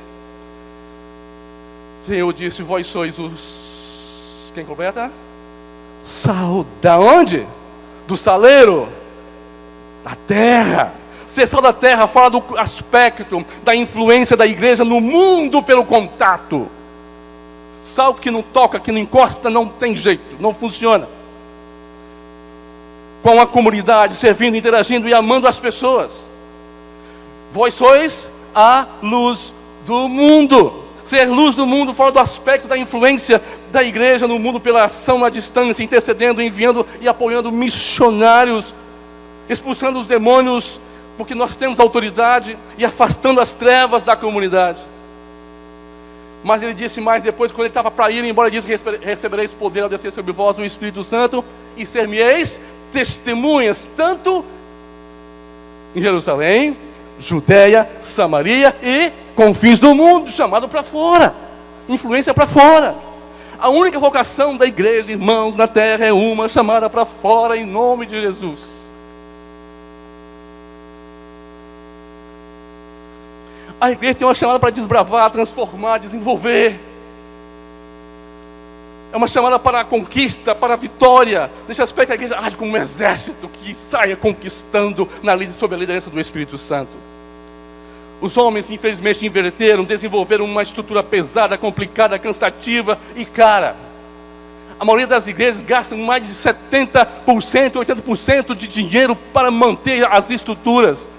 A: o Senhor disse: vós sois os... Quem completa? Sal. Da onde? Do saleiro? Da terra. Ser sal da terra fala do aspecto da influência da igreja no mundo pelo contato. Sal que não toca, que não encosta, não tem jeito, não funciona. Com a comunidade, servindo, interagindo e amando as pessoas. Vós sois a luz do mundo. Ser luz do mundo fora do aspecto da influência da igreja no mundo pela ação à distância, intercedendo, enviando e apoiando missionários, expulsando os demônios, porque nós temos autoridade, e afastando as trevas da comunidade. Mas ele disse mais depois, quando ele estava para ir embora, ele disse: recebereis poder ao descer sobre vós o Espírito Santo, e ser-me-eis testemunhas, tanto em Jerusalém, Judeia, Samaria e confins do mundo. Chamado para fora, influência para fora. A única vocação da igreja, irmãos, na terra é uma, chamada para fora, em nome de Jesus. A igreja tem uma chamada para desbravar, transformar, desenvolver. É uma chamada para a conquista, para a vitória. Nesse aspecto, a igreja age como um exército que saia conquistando sob a liderança do Espírito Santo. Os homens, infelizmente, inverteram, desenvolveram uma estrutura pesada, complicada, cansativa e cara. A maioria das igrejas gastam mais de 70%, 80% de dinheiro para manter as estruturas.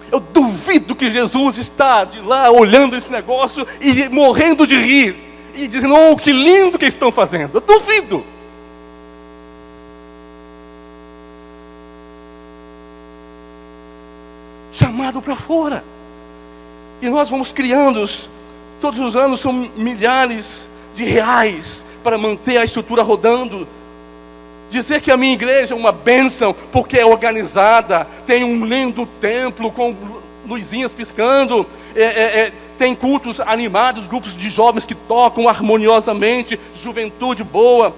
A: Eu duvido que Jesus está de lá olhando esse negócio e morrendo de rir e dizendo: oh, que lindo que estão fazendo. Eu duvido. Chamado para fora. E nós vamos criando, todos os anos são milhares de reais para manter a estrutura rodando. Dizer que a minha igreja é uma bênção porque é organizada, tem um lindo templo com luzinhas piscando, tem cultos animados, grupos de jovens que tocam harmoniosamente, juventude boa,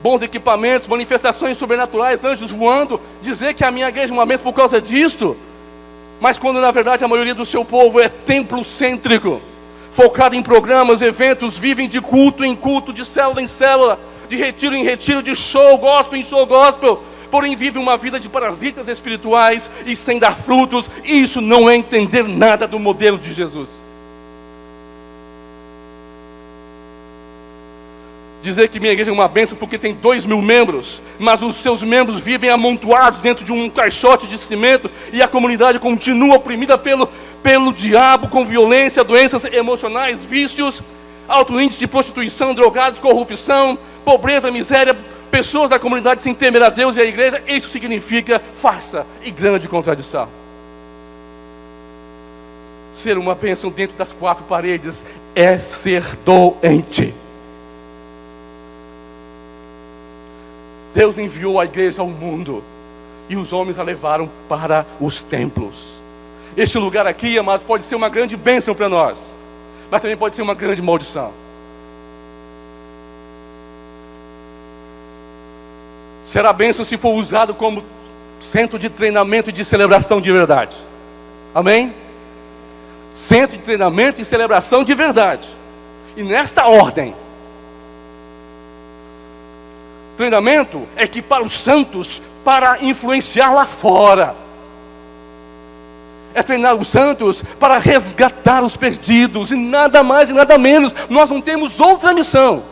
A: bons equipamentos, manifestações sobrenaturais, anjos voando. Dizer que a minha igreja é uma bênção por causa disto, mas quando na verdade a maioria do seu povo é templo-cêntrico, focado em programas, eventos, vivem de culto em culto, de célula em célula, de retiro em retiro, de show gospel em show gospel, porém vive uma vida de parasitas espirituais e sem dar frutos. Isso não é entender nada do modelo de Jesus. Dizer que minha igreja é uma bênção porque tem 2.000 membros, mas os seus membros vivem amontoados dentro de um caixote de cimento, e a comunidade continua oprimida pelo diabo, com violência, doenças emocionais, vícios, alto índice de prostituição, drogados, corrupção, pobreza, miséria, pessoas da comunidade sem temer a Deus e a igreja. Isso significa farsa e grande contradição. Ser uma bênção dentro das 4 paredes é ser doente. Deus enviou a igreja ao mundo e os homens a levaram para os templos. Este lugar aqui, amados, pode ser uma grande bênção para nós, mas também pode ser uma grande maldição. Será bênção se for usado como centro de treinamento e de celebração de verdade. Amém? Centro de treinamento e celebração de verdade. E nesta ordem. Treinamento é equipar os santos para influenciar lá fora. É treinar os santos para resgatar os perdidos, e nada mais e nada menos. Nós não temos outra missão.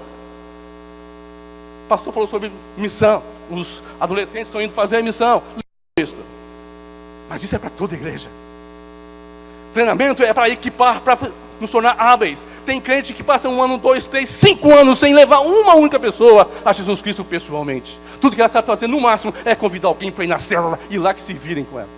A: O pastor falou sobre missão. Os adolescentes estão indo fazer a missão. Mas isso é para toda a igreja. Treinamento é para equipar, para nos tornar hábeis. Tem crente que passa 1 ano, 2, 3, 5 anos sem levar uma única pessoa a Jesus Cristo pessoalmente. Tudo que ela sabe fazer no máximo é convidar alguém para ir na célula e lá que se virem com ela.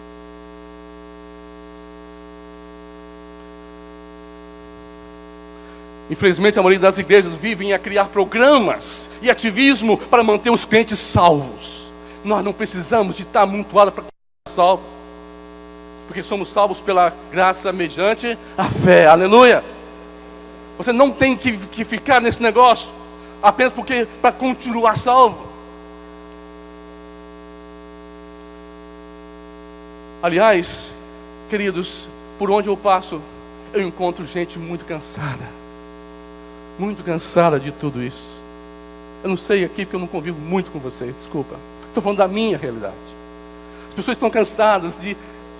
A: Infelizmente a maioria das igrejas vivem a criar programas e ativismo para manter os crentes salvos. Nós não precisamos de estar amontoados para ser salvos, porque somos salvos pela graça mediante a fé. Aleluia. Você não tem que ficar nesse negócio apenas para continuar salvo. Aliás, queridos, por onde eu passo, eu encontro gente muito cansada de tudo isso. Eu não sei aqui porque eu não convivo muito com vocês, desculpa. Estou falando da minha realidade. As pessoas estão cansadas de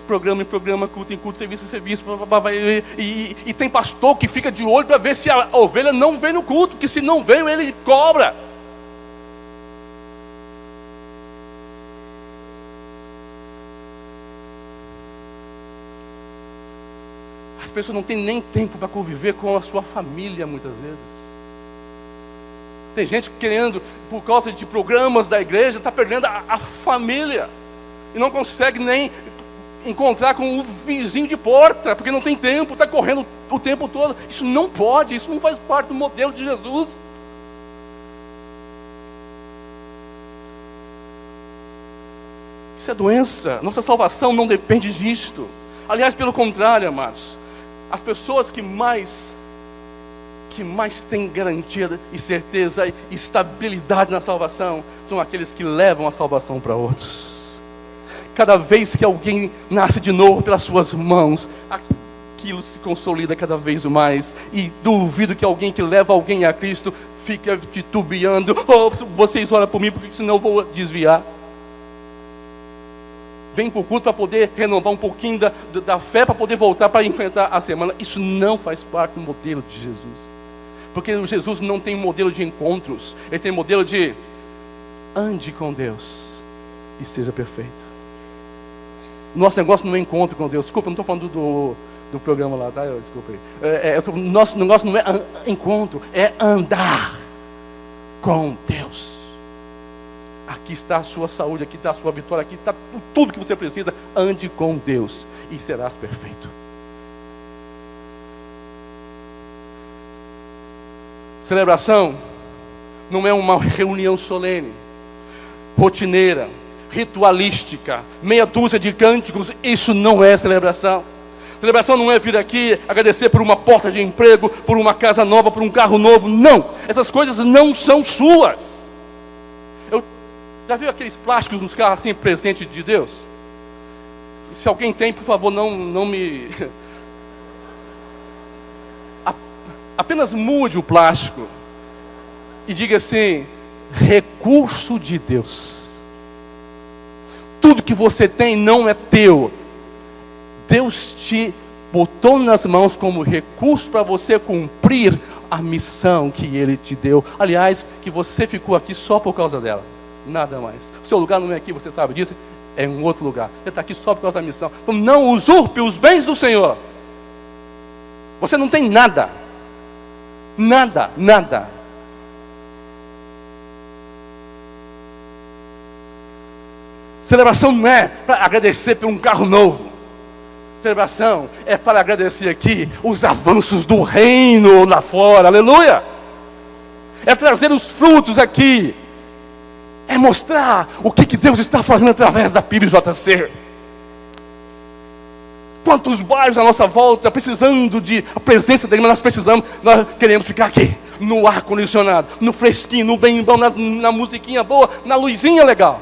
A: programa em programa, culto em culto, serviço em serviço, e tem pastor que fica de olho para ver se a ovelha não vem no culto, porque se não veio ele cobra. As pessoas não têm nem tempo para conviver com a sua família muitas vezes. Tem gente querendo, por causa de programas da igreja, está perdendo a família. E não consegue nem encontrar com o vizinho de porta, porque não tem tempo, está correndo o tempo todo. Isso não pode, isso não faz parte do modelo de Jesus. Isso é doença. Nossa salvação não depende disto. Aliás, pelo contrário, amados, as pessoas que mais têm garantia e certeza e estabilidade na salvação são aqueles que levam a salvação para outros. Cada vez que alguém nasce de novo pelas suas mãos, aquilo se consolida cada vez mais. E duvido que alguém que leva alguém a Cristo fica titubeando: oh, vocês oram por mim, porque senão eu vou desviar. Vem para o culto para poder renovar um pouquinho da fé, para poder voltar para enfrentar a semana. Isso não faz parte do modelo de Jesus. Porque Jesus não tem um modelo de encontros. Ele tem um modelo de ande com Deus e seja perfeito. Nosso negócio não é encontro com Deus. Desculpa, eu não estou falando do programa lá, tá? Desculpa aí. Nosso negócio não é encontro, é andar com Deus. Aqui está a sua saúde, aqui está a sua vitória, aqui está tudo que você precisa. Ande com Deus e serás perfeito. Celebração não é uma reunião solene, rotineira, ritualística, meia dúzia de cânticos. Isso não é celebração. Celebração não é vir aqui agradecer por uma porta de emprego, por uma casa nova, por um carro novo. Não, essas coisas não são suas. Já viu aqueles plásticos nos carros assim, presente de Deus? Se alguém tem, por favor, não me... Apenas mude o plástico e diga assim: recurso de Deus. Tudo que você tem não é teu. Deus te botou nas mãos como recurso para você cumprir a missão que Ele te deu. Aliás, que você ficou aqui só por causa dela. Nada mais. O seu lugar não é aqui, você sabe disso. É em outro lugar. Você está aqui só por causa da missão. Então não usurpe os bens do Senhor. Você não tem nada. Nada, nada. Celebração não é para agradecer por um carro novo. Celebração é para agradecer aqui os avanços do reino lá fora. Aleluia! É trazer os frutos aqui. É mostrar o que Deus está fazendo através da PIBJC. Quantos bairros à nossa volta precisando de a presença dele, mas nós precisamos, nós queremos ficar aqui, no ar-condicionado, no fresquinho, no bem-bom, na musiquinha boa, na luzinha legal.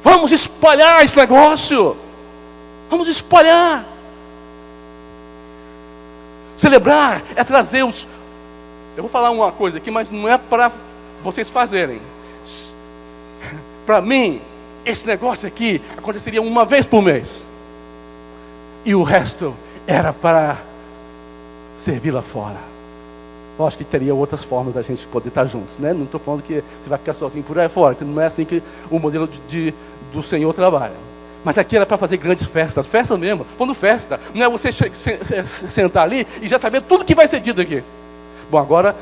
A: Vamos espalhar esse negócio. Vamos espalhar. Celebrar é trazer os... Eu vou falar uma coisa aqui, mas não é para vocês fazerem. Para mim, esse negócio aqui aconteceria uma vez por mês. E o resto era para servir lá fora. Eu acho que teria outras formas da gente poder estar juntos, né? Não estou falando que você vai ficar sozinho por aí fora, que não é assim que o modelo do Senhor trabalha. Mas aqui era para fazer grandes festas, festas mesmo, falando festa. Não é você sentar ali e já saber tudo que vai ser dito aqui. Bom, agora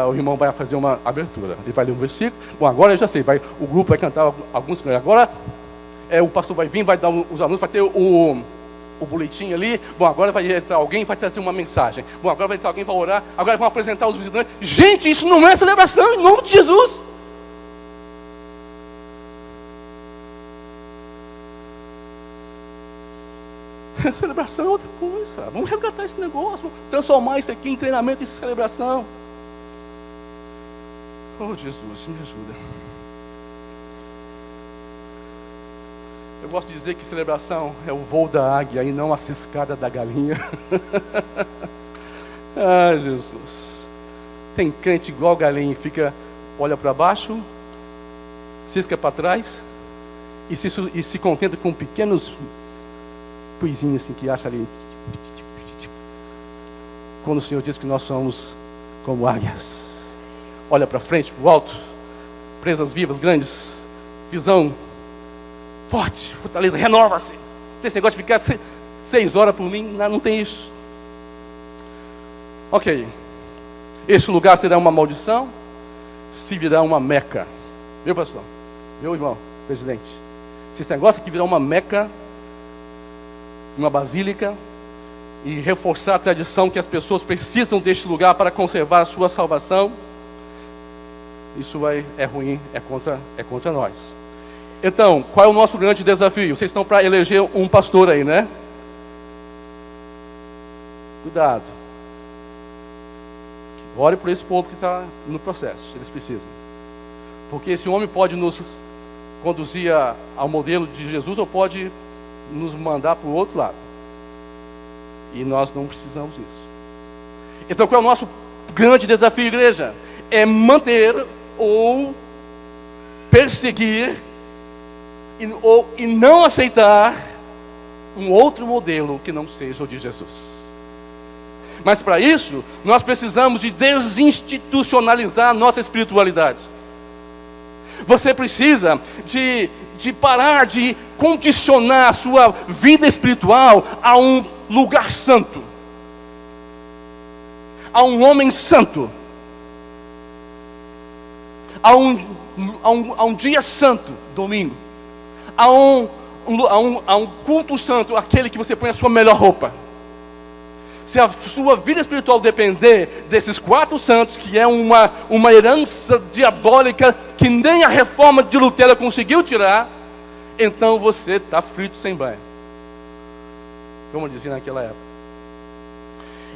A: o irmão vai fazer uma abertura. Ele vai ler um versículo. Bom, agora eu já sei. O grupo vai cantar alguns cantos. Agora o pastor vai vir, vai dar os anúncios, vai ter o boletim ali. Bom, agora vai entrar alguém, vai trazer uma mensagem. Bom, agora vai entrar alguém, vai orar. Agora vão apresentar os visitantes. Gente, isso não é celebração, em nome de Jesus. Celebração é outra coisa. Vamos resgatar esse negócio, transformar isso aqui em treinamento e celebração. Oh, Jesus, me ajuda. Eu gosto de dizer que celebração é o voo da águia e não a ciscada da galinha. Ah, Jesus. Tem crente igual galinha, olha para baixo, cisca para trás e se contenta com pequenos coisinhas assim que acha ali. Quando o Senhor diz que nós somos como águias, olha para frente, para o alto, presas vivas, grandes, visão forte, fortaleza, renova-se. Não tem esse negócio de ficar 6 horas por mim, não tem isso. Ok, este lugar será uma maldição, se virá uma Meca. Meu pastor, meu irmão, presidente, se esse negócio aqui virar uma Meca, uma basílica e reforçar a tradição que as pessoas precisam deste lugar para conservar a sua salvação, isso é ruim, é contra nós. Então, qual é o nosso grande desafio? Vocês estão para eleger um pastor aí, né? Cuidado. Ore por esse povo que está no processo, eles precisam. Porque esse homem pode nos conduzir ao modelo de Jesus ou pode nos mandar para o outro lado. E nós não precisamos disso. Então qual é o nosso grande desafio, igreja? É manter ou perseguir e não aceitar um outro modelo que não seja o de Jesus. Mas para isso, nós precisamos de desinstitucionalizar a nossa espiritualidade. Você precisa de parar de condicionar a sua vida espiritual a um lugar santo, a um homem santo, a um dia santo, domingo, a um culto santo, aquele que você põe a sua melhor roupa. Se a sua vida espiritual depender desses 4 santos, que é uma herança diabólica que nem a reforma de Lutero conseguiu tirar, então você está frito sem banho, como dizia naquela época.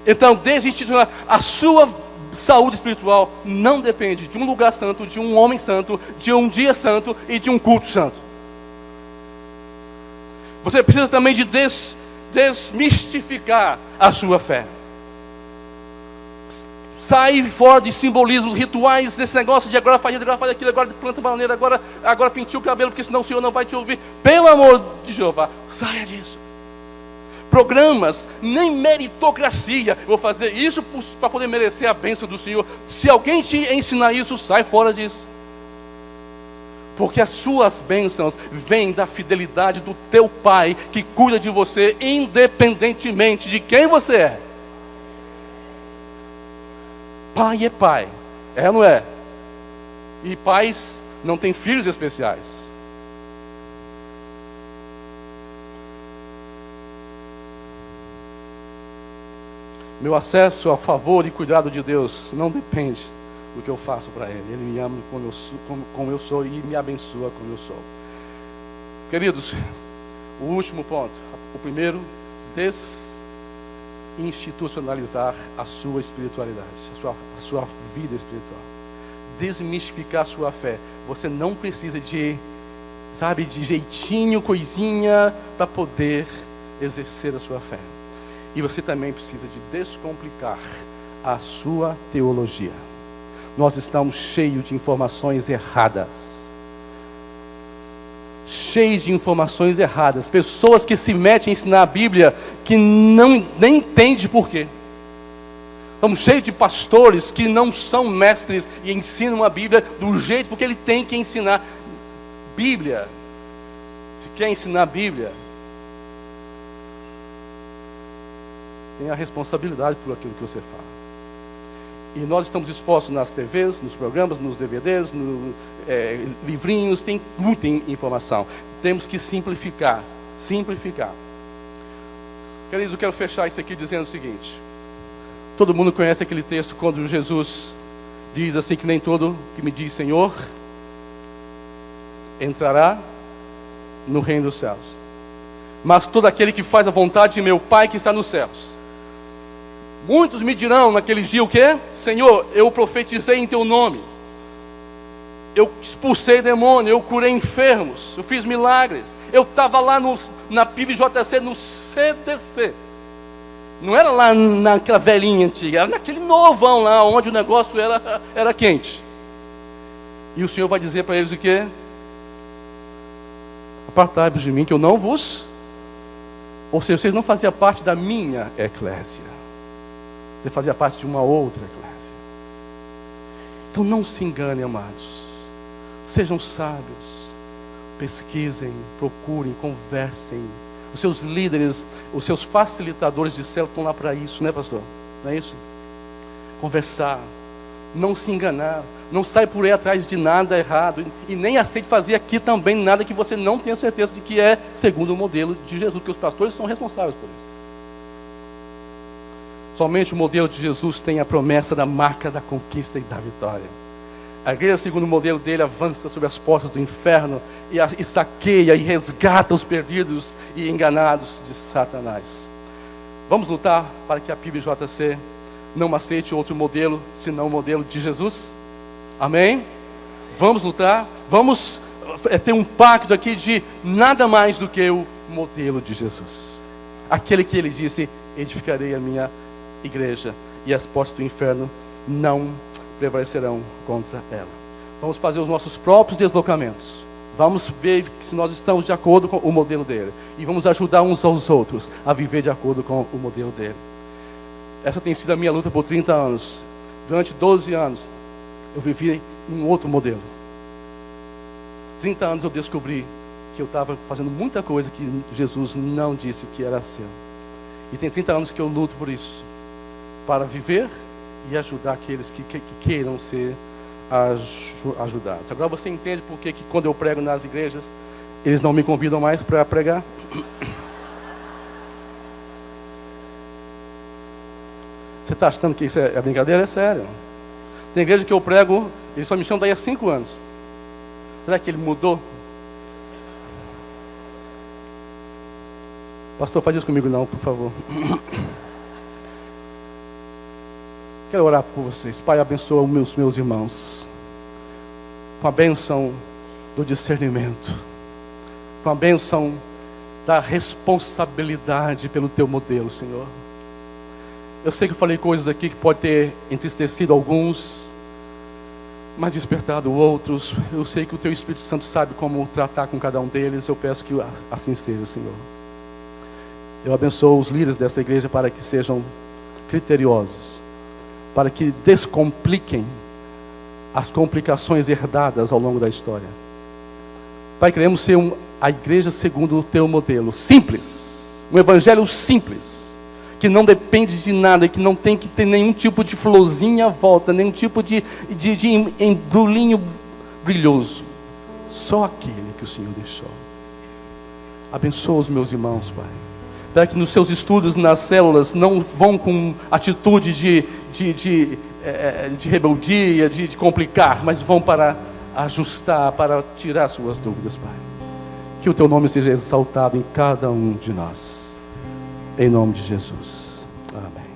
A: Então, desinstitucionar a sua saúde espiritual não depende de um lugar santo, de um homem santo, de um dia santo e de um culto santo. Você precisa também de desmistificar a sua fé. Sai fora de simbolismos, rituais, desse negócio de agora faz isso, agora faz aquilo, agora planta bananeira, agora pintiu o cabelo, porque senão o Senhor não vai te ouvir. Pelo amor de Jeová, saia disso. Programas, nem meritocracia. Eu vou fazer isso para poder merecer a bênção do Senhor. Se alguém te ensinar isso, sai fora disso. Porque as suas bênçãos vêm da fidelidade do teu Pai, que cuida de você independentemente de quem você é. Pai é pai, é ou não é? E pais não têm filhos especiais. Meu acesso a favor e cuidado de Deus não depende do que eu faço para Ele. Ele me ama como eu sou e me abençoa como eu sou. Queridos, o último ponto. O primeiro, desinstitucionalizar a sua espiritualidade, a sua vida espiritual. Desmistificar a sua fé. Você não precisa de jeitinho, coisinha, para poder exercer a sua fé. E você também precisa de descomplicar a sua teologia. Nós estamos cheios de informações erradas. Cheios de informações erradas. Pessoas que se metem a ensinar a Bíblia que nem entendem por quê. Estamos cheios de pastores que não são mestres e ensinam a Bíblia do jeito porque ele tem que ensinar. Bíblia, se quer ensinar a Bíblia, tem a responsabilidade por aquilo que você fala. E nós estamos expostos nas TVs, nos programas, nos DVDs, livrinhos, tem muita informação. Temos que simplificar. Queridos, eu quero fechar isso aqui dizendo o seguinte. Todo mundo conhece aquele texto quando Jesus diz assim, que nem todo que me diz Senhor entrará no reino dos céus, mas todo aquele que faz a vontade de meu Pai que está nos céus. Muitos me dirão naquele dia o quê? Senhor, eu profetizei em teu nome, eu expulsei demônio, eu curei enfermos, eu fiz milagres, eu estava lá na PIBJC, no CDC. Não era lá naquela velhinha antiga, era naquele novão lá, onde o negócio era quente. E o Senhor vai dizer para eles o quê? Apartai-vos de mim, que eu não vos... Ou seja, vocês não faziam parte da minha eclésia. Você fazia parte de uma outra eclésia. Então não se engane, amados. Sejam sábios. Pesquisem, procurem, conversem. Os seus líderes, os seus facilitadores de célula estão lá para isso, né, pastor? Não é isso? Conversar, não se enganar, não sai por aí atrás de nada errado, e nem aceite fazer aqui também nada que você não tenha certeza de que é segundo o modelo de Jesus, que os pastores são responsáveis por isso. Somente o modelo de Jesus tem a promessa da marca da conquista e da vitória. A igreja, segundo o modelo dele, avança sobre as portas do inferno e saqueia e resgata os perdidos e enganados de Satanás. Vamos lutar para que a PIBJC não aceite outro modelo, senão o modelo de Jesus? Amém? Vamos lutar, vamos ter um pacto aqui de nada mais do que o modelo de Jesus. Aquele que ele disse, edificarei a minha igreja, e as portas do inferno não prevalecerão contra ela. Vamos fazer os nossos próprios deslocamentos. Vamos ver se nós estamos de acordo com o modelo dele. E vamos ajudar uns aos outros a viver de acordo com o modelo dele. Essa tem sido a minha luta por 30 anos. Durante 12 anos, eu vivi um outro modelo. 30 anos eu descobri que eu estava fazendo muita coisa que Jesus não disse que era assim. E tem 30 anos que eu luto por isso. Para viver e ajudar aqueles que queiram ser ajudados. Agora você entende por que quando eu prego nas igrejas, eles não me convidam mais para pregar? Você está achando que isso é brincadeira? É sério. Tem igreja que eu prego, eles só me chamam daí há 5 anos. Será que ele mudou? Pastor, faz isso comigo não, por favor. Quero orar por vocês. Pai, abençoa os meus irmãos com a bênção do discernimento, com a bênção da responsabilidade pelo teu modelo, Senhor. Eu sei que eu falei coisas aqui que pode ter entristecido alguns, mas despertado outros. Eu sei que o teu Espírito Santo sabe como tratar com cada um deles. Eu peço que assim seja, Senhor. Eu abençoo os líderes dessa igreja para que sejam criteriosos, para que descompliquem as complicações herdadas ao longo da história. Pai, queremos ser a igreja segundo o teu modelo, simples, um evangelho simples, que não depende de nada, que não tem que ter nenhum tipo de florzinha à volta, nenhum tipo de embrulhinho brilhoso, só aquele que o Senhor deixou. Abençoa os meus irmãos, Pai, para que nos seus estudos nas células não vão com atitude de rebeldia, de complicar, mas vão para ajustar, para tirar suas dúvidas, Pai. Que o teu nome seja exaltado em cada um de nós, em nome de Jesus. Amém.